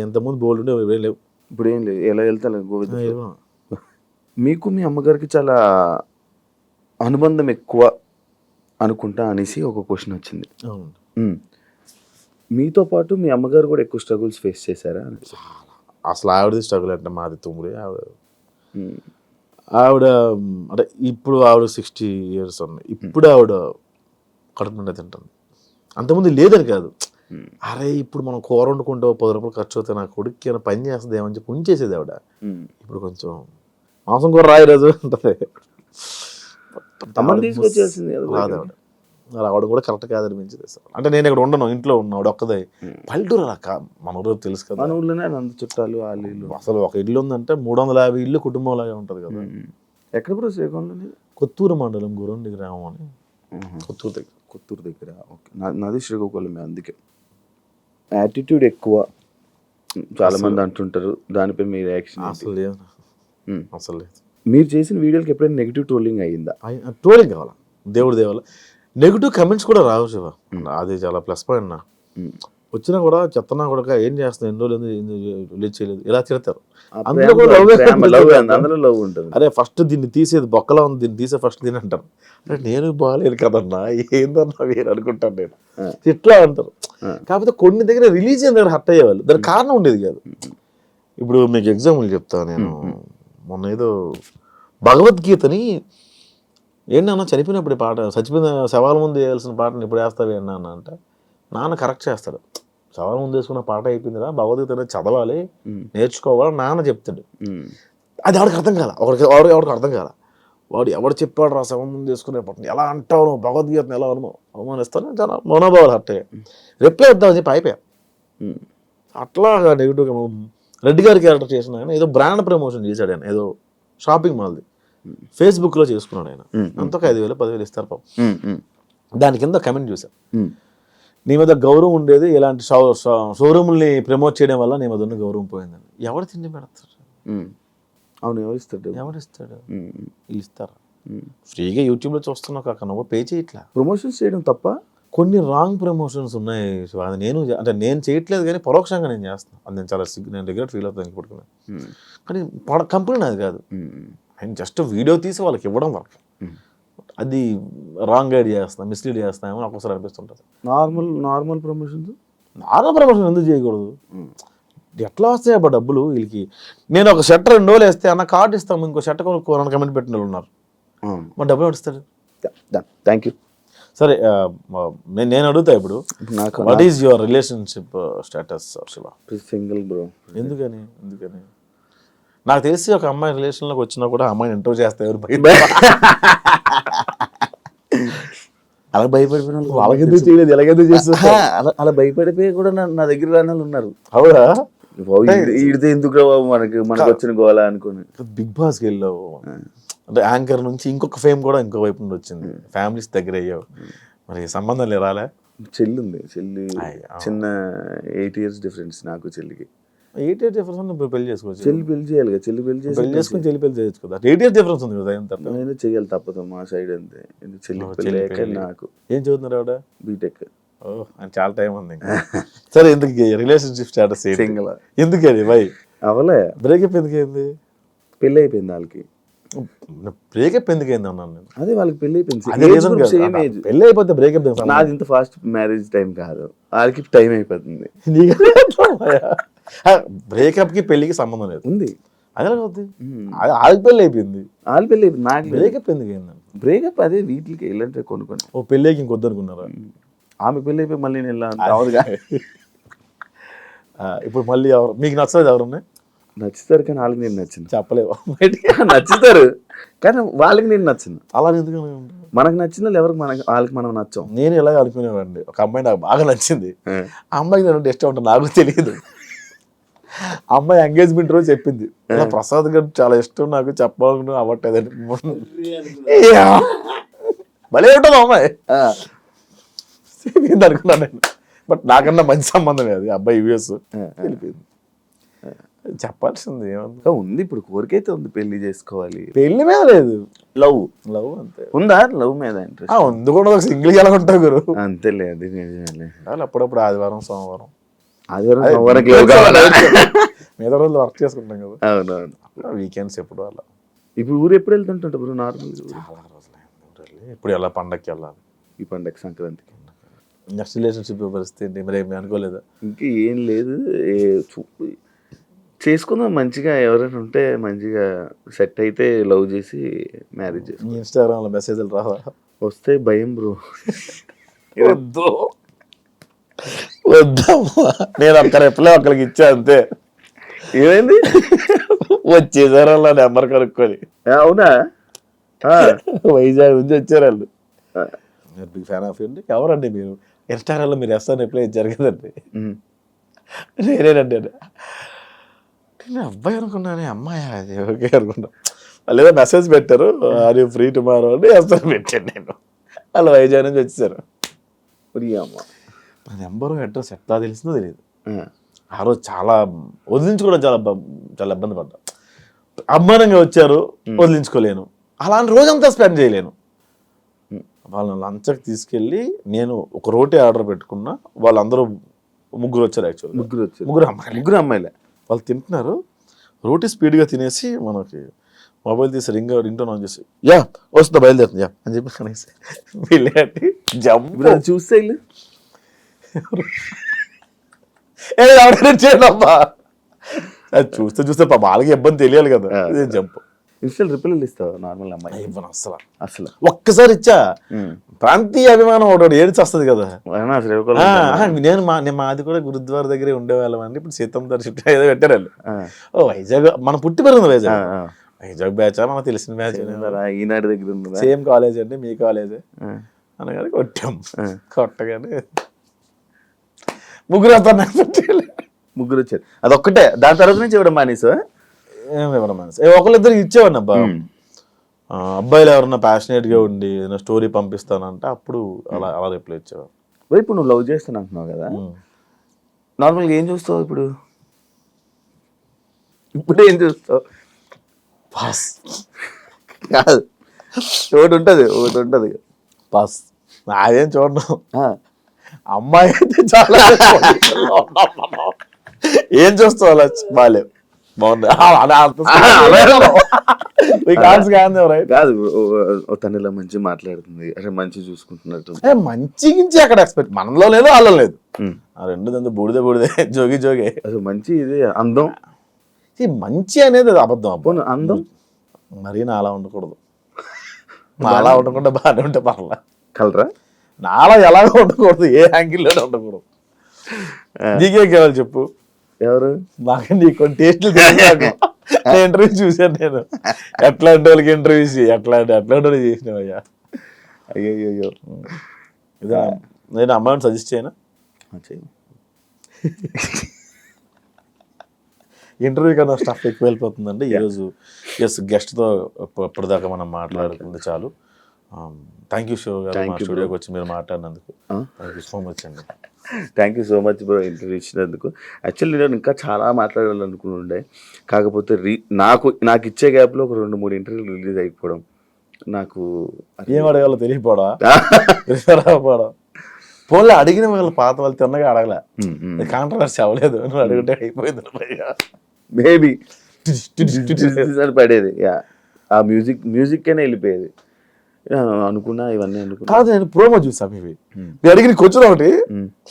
ఎంతమంది బోల్డ్ ఉండే లేవు, ఇప్పుడు ఏం లేదు, ఎలా వెళ్తా గోవింద. మీకు మీ అమ్మగారికి చాలా అనుబంధం ఎక్కువ అనుకుంటా అనేసి ఒక క్వశ్చన్ వచ్చింది. మీతో పాటు మీ అమ్మగారు కూడా ఎక్కువ స్ట్రగుల్స్ ఫేస్ చేశారా? అసలు ఆవిడది స్ట్రగుల్ అంటే మాది తుమ్ముడి. ఆవిడ అంటే ఇప్పుడు ఆవిడ 60 years ఉంది. ఇప్పుడు ఆవిడ కడుపు నిండా తింటుంది. అంతకుముందు లేదని కాదు, అరే ఇప్పుడు మనం కూర వండుకుంటే 10 రూపాయలు ఖర్చు అవుతాయి, నా కొడుక్కి ఏమైనా పని చేస్తుంది ఏమని చెప్పి ఉంచేసేది ఆవిడ. ఇప్పుడు కొంచెం మాంసం కూర రాయి రోజు ఉంటుంది, అమ్మని తీసుకొచ్చేసింది రాదు ఆవిడ. ఆవిడ కూడా కరెక్ట్ కాదనిపించింది. అంటే నేను ఇక్కడ ఉండను, ఇంట్లో ఉన్నా, ఆవిడ ఒక్కదే. పల్లెటూరు అలా మన ఊరు తెలుసు కదా, మన ఊర్లోనే అంత చుట్టాలు వాళ్ళు ఇల్లు. అసలు ఒక ఇల్లు ఉందంటే 350 ఇల్లు కుటుంబం లాగా ఉంటుంది కదా. ఎక్కడ కూడా శ్రీకాకుళంలో కొత్తూరు మండలం గురండి గ్రామం అని, కొత్తూరు దగ్గర. ఓకే, నాది శ్రీకాకుళమే. అందుకే యాటిట్యూడ్ ఎక్కువ చాలా మంది అంటుంటారు, దానిపై మీ రియాక్షన్? అసలు లేదు, అసలు లేదు. మీరు చేసిన వీడియోకి ఎప్పుడైనా నెగిటివ్ ట్రోలింగ్ అయ్యిందా? ట్రోలింగ్ కావాలా, దేవుడి దేవాల. నెగిటివ్ కమెంట్స్ కూడా రావు శివ, అది చాలా ప్లస్ పాయింట్. నా వచ్చినా కూడా చెత్తనా కూడా ఏం చేస్తున్నా, ఎన్ని రోజులు రిలీజ్ చేయలేదు, ఇలా తిడతారు. అందులో లవ్ ఉంటుంది. అరే ఫస్ట్ దీన్ని తీసేది బొక్కలా ఉంది, దీన్ని తీసే ఫస్ట్ దీని అంటారు. అరే నేను బాగాలేను కదన్నా, ఏందన్నా వేరు అనుకుంటాను నేను, ఇట్లా అంటారు. కాకపోతే కొన్ని దగ్గర రిలీజియన్ దగ్గర హర్ట్ అయ్యేవాళ్ళు, దానికి కారణం ఉండేది కాదు. ఇప్పుడు మీకు ఎగ్జాంపుల్ చెప్తాను నేను. మొన్న ఏదో భగవద్గీతని ఏంటన్నా చనిపోయినప్పుడు పాట, చచ్చిపోయిన శవాల ముందు వేయాల్సిన పాటను ఇప్పుడు వేస్తావి అన్నా అంటే నాన్న కరెక్ట్ చేస్తాడు. శవాల ముందు వేసుకున్న పాట అయిపోయిందిరా, భగవద్గీత అనేది చదవాలి, నేర్చుకోవాలి నాన్న చెప్తాడు. అది ఎవరికి అర్థం కాల, ఎవరికి అర్థం కాల. వాడు ఎవడు చెప్పాడు రా శవం ముందు వేసుకునే పాట ఎలా అంటావు, నువ్వు భగవద్గీతను ఎలా అవమానిస్తాను, చాలా మనోభావాలు హర్ట్ అయ్యాయి. రిప్లై వద్దామని చెప్పి అయిపోయా. అట్లా నెగిటివ్గా రెడ్డి గారి క్యారెక్టర్ చేసిన ఆయన ఏదో బ్రాండ్ ప్రమోషన్ చేశాడు. ఆయన ఏదో షాపింగ్ మాల్ది ఫేస్బుక్లో చేసుకున్నాడు. ఆయన అంతకు 5,000 10,000 ఇస్తారు పాపం. దాని కింద కమెంట్ చూసాను, నీ మీద గౌరవం ఉండేది ఇలాంటి షోరూమ్ని ప్రమోట్ చేయడం వల్ల నీ మీద ఉన్న గౌరవం పోయిందని. ఎవరు తిండి పెడతారు? అవును, ఎవరిస్తాడు? వీళ్ళు ఇస్తారా? ఫ్రీగా యూట్యూబ్లో చూస్తున్నావు కాక నువ్వు పే చేయట్లా. ప్రమోషన్స్ చేయడం తప్ప? కొన్ని రాంగ్ ప్రమోషన్స్ ఉన్నాయి. అది నేను చేయట్లేదు, కానీ పరోక్షంగా నేను చేస్తాను. అది నేను చాలా నేను రిగ్రెట్ ఫీల్ అవుతాను పడుకున్నాను. కానీ కంపెనీ నాది కాదు, ఆయన జస్ట్ వీడియో తీసి వాళ్ళకి ఇవ్వడం వరకు. అది రాంగ్ గైడ్ చేస్తాను, మిస్లీడ్ చేస్తామని ఒక్కొక్కసారి అనిపిస్తుంటుంది. నార్మల్ ప్రమోషన్స్ ఎందుకు చేయకూడదు? ఎట్లా వస్తాయి అబ్బా డబ్బులు వీళ్ళకి? నేను ఒక షర్ట్ 2 రోజులు వేస్తే అన్న కార్డు ఇస్తాము, ఇంకో షర్ట్ కొనుక్కోవాలని కమెంట్ పెట్టిన వాళ్ళు ఉన్నారు. మా డబ్బులు ఇస్తాడు. Thank you. సరే, నేను అడుగుతా ఇప్పుడు, what is your relationship status Shiva? Single bro. ఎందుకని? నాకు తెలిసి ఒక అమ్మాయి రిలేషన్లోకి వచ్చినా కూడా అమ్మాయిని ఇంటర్వ్యూ చేస్తే ఎవరు అలా భయపడిపోయిన వాళ్ళకి ఎందుకు చేయలేదు, ఎలాగెందుకు చేస్తా అలా భయపడిపోయి కూడా నా దగ్గర రాని వాళ్ళు ఉన్నారు. అవునా? ఈడితే ఎందుకు రా బాబు మనకు వచ్చిన గోళ అనుకుని. బిగ్ బాస్కి వెళ్ళావు అంటే యాంకర్ నుంచి ఇంకొక ఫేమ్ కూడా ఇంకో వైపు నుండి వచ్చింది, ఫ్యామిలీస్ దగ్గర అయ్యావు, మరి సంబంధం రాలే? చెల్లి ఉంది, చెల్లి చిన్న 8 years డిఫరెన్స్ నాకు చెల్లికి. 8 years డిఫరెన్స్ ఉంది, ఇప్పుడు పెళ్లి చేసుకోవచ్చు. చెల్లి పెళ్లి చేయాలి కదా, చెల్లి పెళ్లి చేసుకుని చెల్లి పెళ్లి చేయొచ్చు కదా. 8 years డిఫరెన్స్ ఉంది కదా, ఎంత నేను చేయాలి తప్పదు మా సైడ్ అంతే. చెల్లి పెళ్లి నాకు. ఏం చదువుతున్నారు ఆవిడ? బీటెక్. ఓ అని చాలా టైం ఉంది. సరే, ఎందుకు రిలేషన్షిప్ స్టేటస్ సింగిల్? ఎందుకని బై అవలే బ్రేకప్ ఎందుకైంది? పెళ్లి అయిపోయింది వాళ్ళకి. బ్రేకప్ ఎందుకైంది అన్నాను నేను. అదే వాళ్ళకి పెళ్లి అయిపోయింది, పెళ్లి అయిపోతే బ్రేకప్. నాది ఇంత ఫాస్ట్ మ్యారేజ్ టైం కాదు, వాళ్ళకి టైం అయిపోతుంది. బ్రేకప్ కి పెళ్లికి సంబంధం లేదు ఉంది. అదే అవుతుంది, వాళ్ళకి పెళ్లి అయిపోయింది, వాళ్ళ పెళ్లి అయిపోయింది, నాకు బ్రేకప్ ఎందుకైంది? బ్రేకప్ అదే వీటికి వెళ్ళంటే కొనుక్కొని. ఓ పెళ్ళికి ఇంకొద్దు అనుకున్నారా? ఆమె పెళ్లి అయిపోయి మళ్ళీ నేను వెళ్ళాను. ఇప్పుడు మళ్ళీ ఎవరు మీకు నచ్చలేదు? ఎవరున్నాయి నచ్చుతారు కానీ వాళ్ళకి నేను నచ్చింది చెప్పలేవు. నచ్చుతారు కానీ వాళ్ళకి నేను నచ్చింది. అలా ఎందుకు? మనకు నచ్చిన వాళ్ళు ఎవరికి వాళ్ళకి మనం నచ్చాం. నేను ఎలా అనుకునేవాడిని, ఒక అమ్మాయి నాకు బాగా నచ్చింది, ఆ అమ్మాయికి నేను ఇష్టం ఉంటుంది నాకు తెలియదు. అమ్మాయి ఎంగేజ్మెంట్ రోజు చెప్పింది, ప్రసాద్ గారు చాలా ఇష్టం నాకు, చెప్పాలనుకున్నా అవ్వట్లేదని. భలే ఉంటుంది అమ్మాయి అనుకున్నాను నేను. బట్ నాకన్నా మంచి సంబంధమే అది, అబ్బాయి యూఎస్ వెళ్ళిపోయింది. చెప్పాల్సింది ఏమన్నా ఉంది, ఇప్పుడు కోరికైతే ఉంది, పెళ్లి చేసుకోవాలి. పెళ్లి మీద లేదు, లవ్ అంతే. ఉందా లవ్ మీద ఇంట్రెస్ట్? ఉంది కూడా, ఒక సింగిల్ ఎలా ఉంటావు గురు. అంతేలే, అది నిజమేలే. అప్పుడప్పుడు ఆదివారం సోమవారం మీద రోజులు వర్క్ చేసుకుంటాం కదా. అవునవును, వీకెండ్స్ ఎప్పుడు అలా. ఇప్పుడు ఊరు ఎప్పుడు వెళ్తుంటా బ్రో? నార్మల్ చాలా రోజులు ఇప్పుడు ఎలా పండగకి వెళ్ళాలి, ఈ పండగ సంక్రాంతికి. నెక్స్ట్ రిలేషన్షిప్ పరిస్థితి ఏంటి మరి? ఏమి అనుకోలేదా? ఇంకా ఏం లేదు, చేసుకుందాం మంచిగా, ఎవరైనా ఉంటే మంచిగా సెట్ అయితే లవ్ చేసి మ్యారేజ్ చేసి. ఇన్స్టాగ్రామ్లో మెసేజ్లు రావా? వస్తే భయం బ్రో. వద్దు వద్దమ్మా, నేను ఒక్క రిప్లై ఒక్కరికి ఇచ్చా అంతే. ఏమైంది? వచ్చేసారు అలా నెంబర్ కనుక్కొని. అవునా? వైజాగ్ నుంచి వచ్చారు వాళ్ళు. బిగ్ ఫ్యాన్ ఆఫ్ అండి. ఎవరండి మీరు? ఇన్స్టాగ్రామ్లో మీరు ఎస్ఆర్ రిప్లై ఇచ్చారు కదండి. నేనేనండి. నేను అబ్బాయి అనుకున్నాను, అమ్మాయి అది ఓకే అనుకున్నా. వాళ్ళు ఏదో మెసేజ్ పెట్టారు, అది ఫ్రీ టుమారో అని ఎస్ఆర్ పెట్టాను నేను. వాళ్ళు వైజాగ్ నుంచి వచ్చేసారు. ఫ్రీ అమ్మ. నా నెంబరు అడ్రస్ ఎట్లా తెలిసిందో తెలియదు. ఆ రోజు చాలా వదిలించుకోవడం చాలా ఇబ్బంది పడ్డా. అభిమానంగా వచ్చారు, వదిలించుకోలేను. అలాంటి రోజంతా స్పెండ్ చేయలేను. వాళ్ళని లంచ్కి తీసుకెళ్ళి నేను ఒక రోటీ ఆర్డర్ పెట్టుకున్నా. వాళ్ళందరూ ముగ్గురు వచ్చారు. యాక్చువల్లీ ముగ్గురు అమ్మాయిలే. వాళ్ళు తింటున్నారు, రోటీ స్పీడ్గా తినేసి మనకి మొబైల్ తీసి రింగ్ టోన్ ఆన్ చేసి యా వస్తుందా బయలుదేరుతుంది యా అని చెప్పి కనేసి వెళ్ళి జంప్ చూస్తే చేయడమ్మా. అది చూస్తే వాళ్ళకి ఇబ్బంది తెలియాలి కదా. జంప్ ఇన్స్టల్ రిప్లైలు ఇస్తావు నార్మల్ అమ్మాయి? ఇవ్వను అసలు. ఒక్కసారి ఇచ్చా. ప్రాంతీయ అభిమానం ఒకటి ఏడిచి వస్తుంది కదా. నేను మాది కూడా గురుద్వార దగ్గరే ఉండేవాళ్ళం అండి. ఇప్పుడు సీతం దర్శనం ఏదో పెట్టారు వాళ్ళు. ఓ వైజాగ్, మన పుట్టి పెరిగింది వైజాగ్ బ్యాచ్, మనకు తెలిసిన బ్యాచ్. ఈనాడు దగ్గర ఉంది, సేమ్ కాలేజ్ అండి, మీ కాలేజే అనగానే కొట్టాం. కొట్టగానే ముగ్గురు ముగ్గురు వచ్చారు. అదొక్కటే, దాని తర్వాత నుంచి ఇవ్వడం మానేసా? ఒకళ్ళిద్దరు ఇచ్చేవాడిని అబ్బా. అబ్బాయిలు ఎవరన్నా ప్యాషనేట్గా ఉండి ఏదైనా స్టోరీ పంపిస్తానంటే అప్పుడు అలా రిప్లై ఇచ్చేవాడు. ఇప్పుడు నువ్వు లవ్ చేస్తాను అంటున్నావు కదా, నార్మల్గా ఏం చూస్తావు ఇప్పుడు? ఏం చూస్తావు? పాస్ కాదు, ఒకటి ఉంటుంది పాస్. నాదేం చూడను. అమ్మాయి అయితే చాలా ఏం చూస్తావు? అలా బాగాలేవు, బాగుంది కాదు, తను ఇలా మంచి మాట్లాడుతుంది, అరే మంచి చూసుకుంటున్నట్టు. మంచి గించి అక్కడ ఎక్స్పెక్ట్, మనలో లేదు వాళ్ళలో లేదు. ఆ రెండు దంతా బూడిదే జోగి అసలు మంచి ఇది అందం. మంచి అనేది అబద్ధం. అబ్బో అందం మరీ నాలా ఉండకూడదు. నాలా ఉండకుండా బాగానే ఉంటే పర్లా. కలరా? నాలా ఎలాగో ఉండకూడదు, ఏ యాంగిల్లో ఉండకూడదు. నీకే కావాలి చెప్పు? ఎవరు? బాగా నీకు కొన్ని టేస్ట్లు ఇంటర్వ్యూ చూసాను నేను. ఎట్లాంటి వాళ్ళకి ఇంటర్వ్యూస్ ఎట్లాంటి వాళ్ళు చేసినావయ్యా. అయ్యో నేను అమ్మాయిని సజెస్ట్ చేయనా? ఇంటర్వ్యూ కన్నా స్టఫ్ ఎక్కువ వెళ్ళిపోతుందండి ఈరోజు. ఎస్, గెస్ట్తో ఇప్పటిదాకా మనం మాట్లాడుకుంది చాలు. థ్యాంక్ యూ శివ గారు, మా స్టూడియోకి వచ్చి మీరు మాట్లాడినందుకు థ్యాంక్ యూ సో మచ్ అండి. Thank you so much bro interview ఇచ్చినందుకు. యాక్చువల్లీ నేను ఇంకా చాలా మాట్లాడాలనుకుని ఉండే, కాకపోతే నాకు ఇచ్చే గ్యాప్లో ఒక 2-3 ఇంటర్వ్యూలు రిలీజ్ అయిపోవడం నాకు ఏం అడగాలో తెలియపోవడం తెలియపోవడం. పోలే అడిగిన వాళ్ళు పాత వాళ్ళు తిన్నగా అడగలే, కాంట్రవర్సీ అవ్వలేదు, నువ్వు అడిగితే అయిపోయింది. మేబీ పడేది ఆ మ్యూజిక్కనే వెళ్ళిపోయేది అనుకున్నా. ఇవన్నీ అనుకున్నా కాదు, నేను ప్రోమో చూసాను ఇవి. నేను అడిగిన క్వశ్చన్ ఒకటి,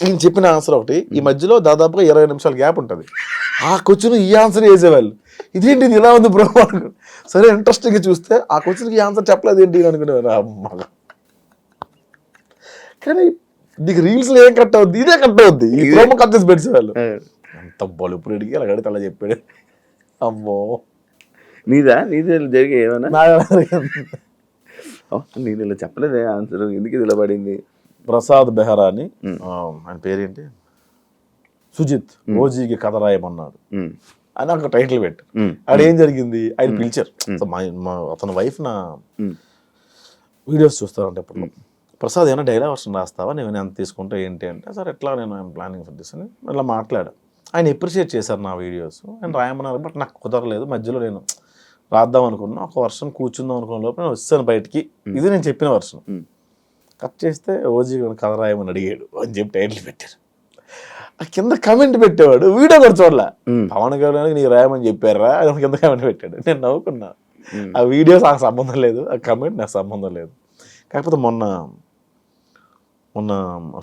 ఈయన చెప్పిన ఆన్సర్ ఒకటి, ఈ మధ్యలో దాదాపుగా 20 నిమిషాల గ్యాప్ ఉంటుంది. ఆ క్వశ్చన్ ఈ ఆన్సర్ వేసేవాళ్ళు, ఇదేంటి ఇది ఇలా ఉంది ప్రోమో అనుకుని. సరే ఇంట్రెస్టింగ్గా చూస్తే ఆ క్వశ్చన్కి ఈ ఆన్సర్ చెప్పలేదు ఏంటి అనుకునేవారు. అమ్మ, కానీ నీకు రీల్స్లో ఏం కట్ అవుద్ది, ఇదే కట్ అవుద్ది. ఈ ప్రోమో కట్ చేసి పెట్టేవాళ్ళు. అంత బలుపుడు అడిగి అలా కడితే అలా చెప్పాడు. అమ్మో, నీదే జరిగే ఏమైనా నేను ఇలా చెప్పలేదే ఆన్సర్, ఎందుకు ఇది ఇలా పడింది. ప్రసాద్ బెహ్రా అని ఆయన పేరేంటి, సుజిత్ ఓజీకి కథ రాయమన్నాడు అని ఒక టైటిల్ పెట్టారు. అక్కడ ఏం జరిగింది, ఆయన పిలిచారు. అతని వైఫ్ నా వీడియోస్ చూస్తారంటే అప్పుడు, ప్రసాద్ ఏమైనా డైలాగ్ వర్షన్ రాస్తావా, నేను ఎంత తీసుకుంటే ఏంటి అంటే, సార్ ఎట్లా నేను ప్లానింగ్ ఫర్ దిస్ అని అట్లా మాట్లాడాను. ఆయన అప్రిషియేట్ చేశారు నా వీడియోస్, ఆయన రాయమన్నారు. బట్ నాకు కుదరలేదు, మధ్యలో నేను రాద్దాం అనుకున్నా, ఒక వర్షన్ కూర్చుందాం అనుకున్న లోపల నేను వచ్చాను బయటికి. ఇది నేను చెప్పిన వర్షన్ కట్ చేస్తే ఓజీ కథ రాయమని అడిగాడు అని చెప్పి టైటిల్ పెట్టారు. ఆ కింద కమెంట్ పెట్టేవాడు, వీడియో కూడా చూడలే. పవన్ గారికి నీకు రాయమని చెప్పారా అని కింద కమెంట్ పెట్టాడు. నేను నవ్వుకున్నా. ఆ వీడియోస్ నాకు సంబంధం లేదు, ఆ కమెంట్ నాకు సంబంధం లేదు. కాకపోతే మొన్న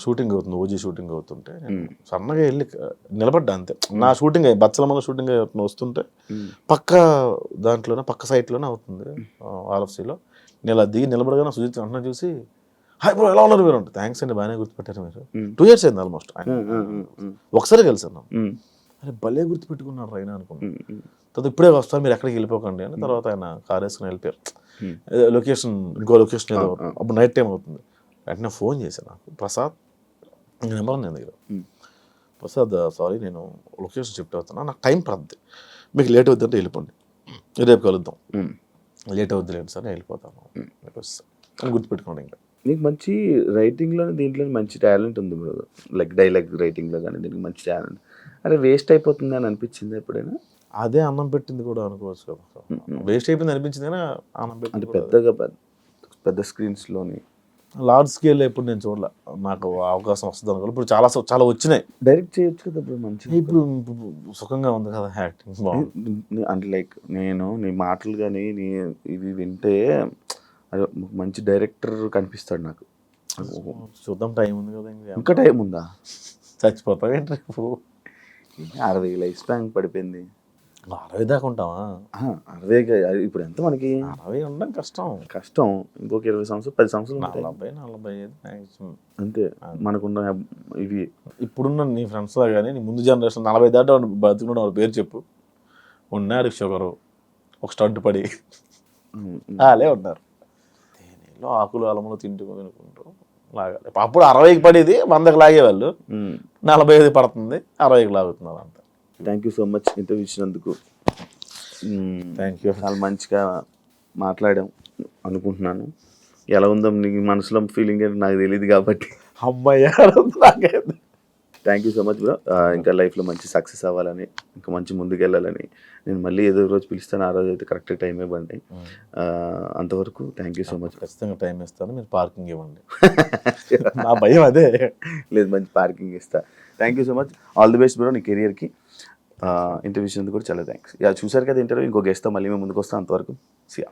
షూటింగ్ అవుతుంది, ఓజీ షూటింగ్ అవుతుంటే నేను సన్నగా వెళ్ళి నిలబడ్డా అంతే. నా షూటింగ్ బచ్చలమల్ల షూటింగ్ వస్తుంటే పక్క దాంట్లోనే పక్క సైట్లోనే అవుతుంది ఆర్ఎఫ్సీలో. నేను అలా దిగి నిలబడగానే సుజిత్ అన్న చూసి, హాయ్ బ్రో ఎలా ఉన్నారు మీరు అంటే, థ్యాంక్స్ అండి బాగానే గుర్తుపెట్టారు మీరు. 2 years అయింది ఆల్మోస్ట్. ఒకసారి కలిసాను. అరే భలే గుర్తుపెట్టుకున్నారు రైనా అనుకున్నాను. తర్వాత ఇప్పుడే వస్తారు మీరు ఎక్కడికి వెళ్ళిపోకండి అని. తర్వాత ఆయన కార్ వేసుకుని వెళ్ళిపోయారు. లొకేషన్ ఇంకో లొకేషన్ ఏదో, అప్పుడు నైట్ టైం అవుతుంది. వెంటనే ఫోన్ చేశాను నాకు, ప్రసాద్ నెంబర్ నేను దగ్గర, ప్రసాద్ సారీ నేను లొకేషన్ షిఫ్ట్ అవుతున్నా, నాకు టైం పడుతుంది, మీకు లేట్ అవుద్ది అంటే వెళ్ళిపోండి, రేపు కలుద్దాం. లేట్ అవుద్ది లేదు సార్, నేను వెళ్ళిపోతాను అని గుర్తుపెట్టుకోండి. ఇంకా నీకు మంచి రైటింగ్లో దీంట్లో మంచి టాలెంట్ ఉంది బ్రో, లైక్ డైలాగ్ రైటింగ్లో కానీ దీనికి మంచి టాలెంట్. అరే వేస్ట్ అయిపోతుంది అని అనిపించింది ఎప్పుడైనా? అదే అన్నం పెట్టింది కూడా అనుకోవచ్చు కదా, వేస్ట్ అయిపోయింది అనిపించింది కానీ అన్నం పెట్టింది పెద్దగా పెద్ద స్క్రీన్స్లోని లార్జ్ స్కేల్ ఎప్పుడు నేను చూడలే, నాకు అవకాశం వస్తుంది అనుకో. ఇప్పుడు చాలా వచ్చినాయి, డైరెక్ట్ చేయొచ్చు కదా బ్రో మంచిగా. ఇప్పుడు సుఖంగా ఉంది కదా యాక్టింగ్ బాగుంది. అంటే లైక్ నేను నీ మాటలు కానీ ఇవి వింటే అది మంచి డైరెక్టర్ కనిపిస్తాడు నాకు. చూద్దాం, టైం ఉంది కదా, ఇంకా టైం ఉందా? చచ్చిపోతాం ఏంటి రేపు. 60 లైఫ్ స్పాన్ పడిపోయింది. 60 దాకా ఉంటావా? 60 ఇప్పుడు ఎంత మనకి? 60 ఉండడం కష్టం. ఇంకొక 20 సంవత్సరాలు 10 సంవత్సరాలు 40-45 అంతే మనకున్న ఇవి. ఇప్పుడున్న నీ ఫ్రెండ్స్ లా కానీ నీ ముందు జనరేషన్ 40 దాకా బతుకున్న వాళ్ళ పేరు చెప్పు. ఉన్నారు షుగరు, ఒక స్టంట్ పడి అలే ఉన్నారు, తేనెలో ఆకులు అలములు తింటూ లాగాలి. అప్పుడు 60కి పడేది 100కి లాగేవాళ్ళు, 45 పడుతుంది 60కి లాగుతున్నారు అంత. Thank you so much interview ఇచ్చినందుకు. Thank you. చాలా మంచిగా మాట్లాడాం అనుకుంటున్నాను. ఎలా ఉందో నీ మనసులో ఫీలింగ్ ఏంటి నాకు తెలియదు కాబట్టి. అమ్మాయి thank you so much bro. ఇంకా లైఫ్లో మంచి సక్సెస్ అవ్వాలని, ఇంకా మంచి ముందుకు వెళ్ళాలని నేను మళ్ళీ ఏదో రోజు పిలుస్తాను. ఆ రోజు అయితే కరెక్ట్ టైం ఇవ్వండి. అంతవరకు థ్యాంక్ యూ సో మచ్. ఖచ్చితంగా టైం ఇస్తాను, మీరు పార్కింగ్ ఇవ్వండి. నా భయం అదే. లేదు, మంచి పార్కింగ్ ఇస్తా. Thank you so much. All the best bro నీ కెరియర్కి. ఇంటర్వ్యూ ఇచ్చినందుకు కూడా చాలా థ్యాంక్స్. చూసారు కదా ఇంటర్వ్యూ. ఇంకో గెస్ట్తో మళ్ళీ మేము ముందుకు వస్తాం. అంతవరకు సియా.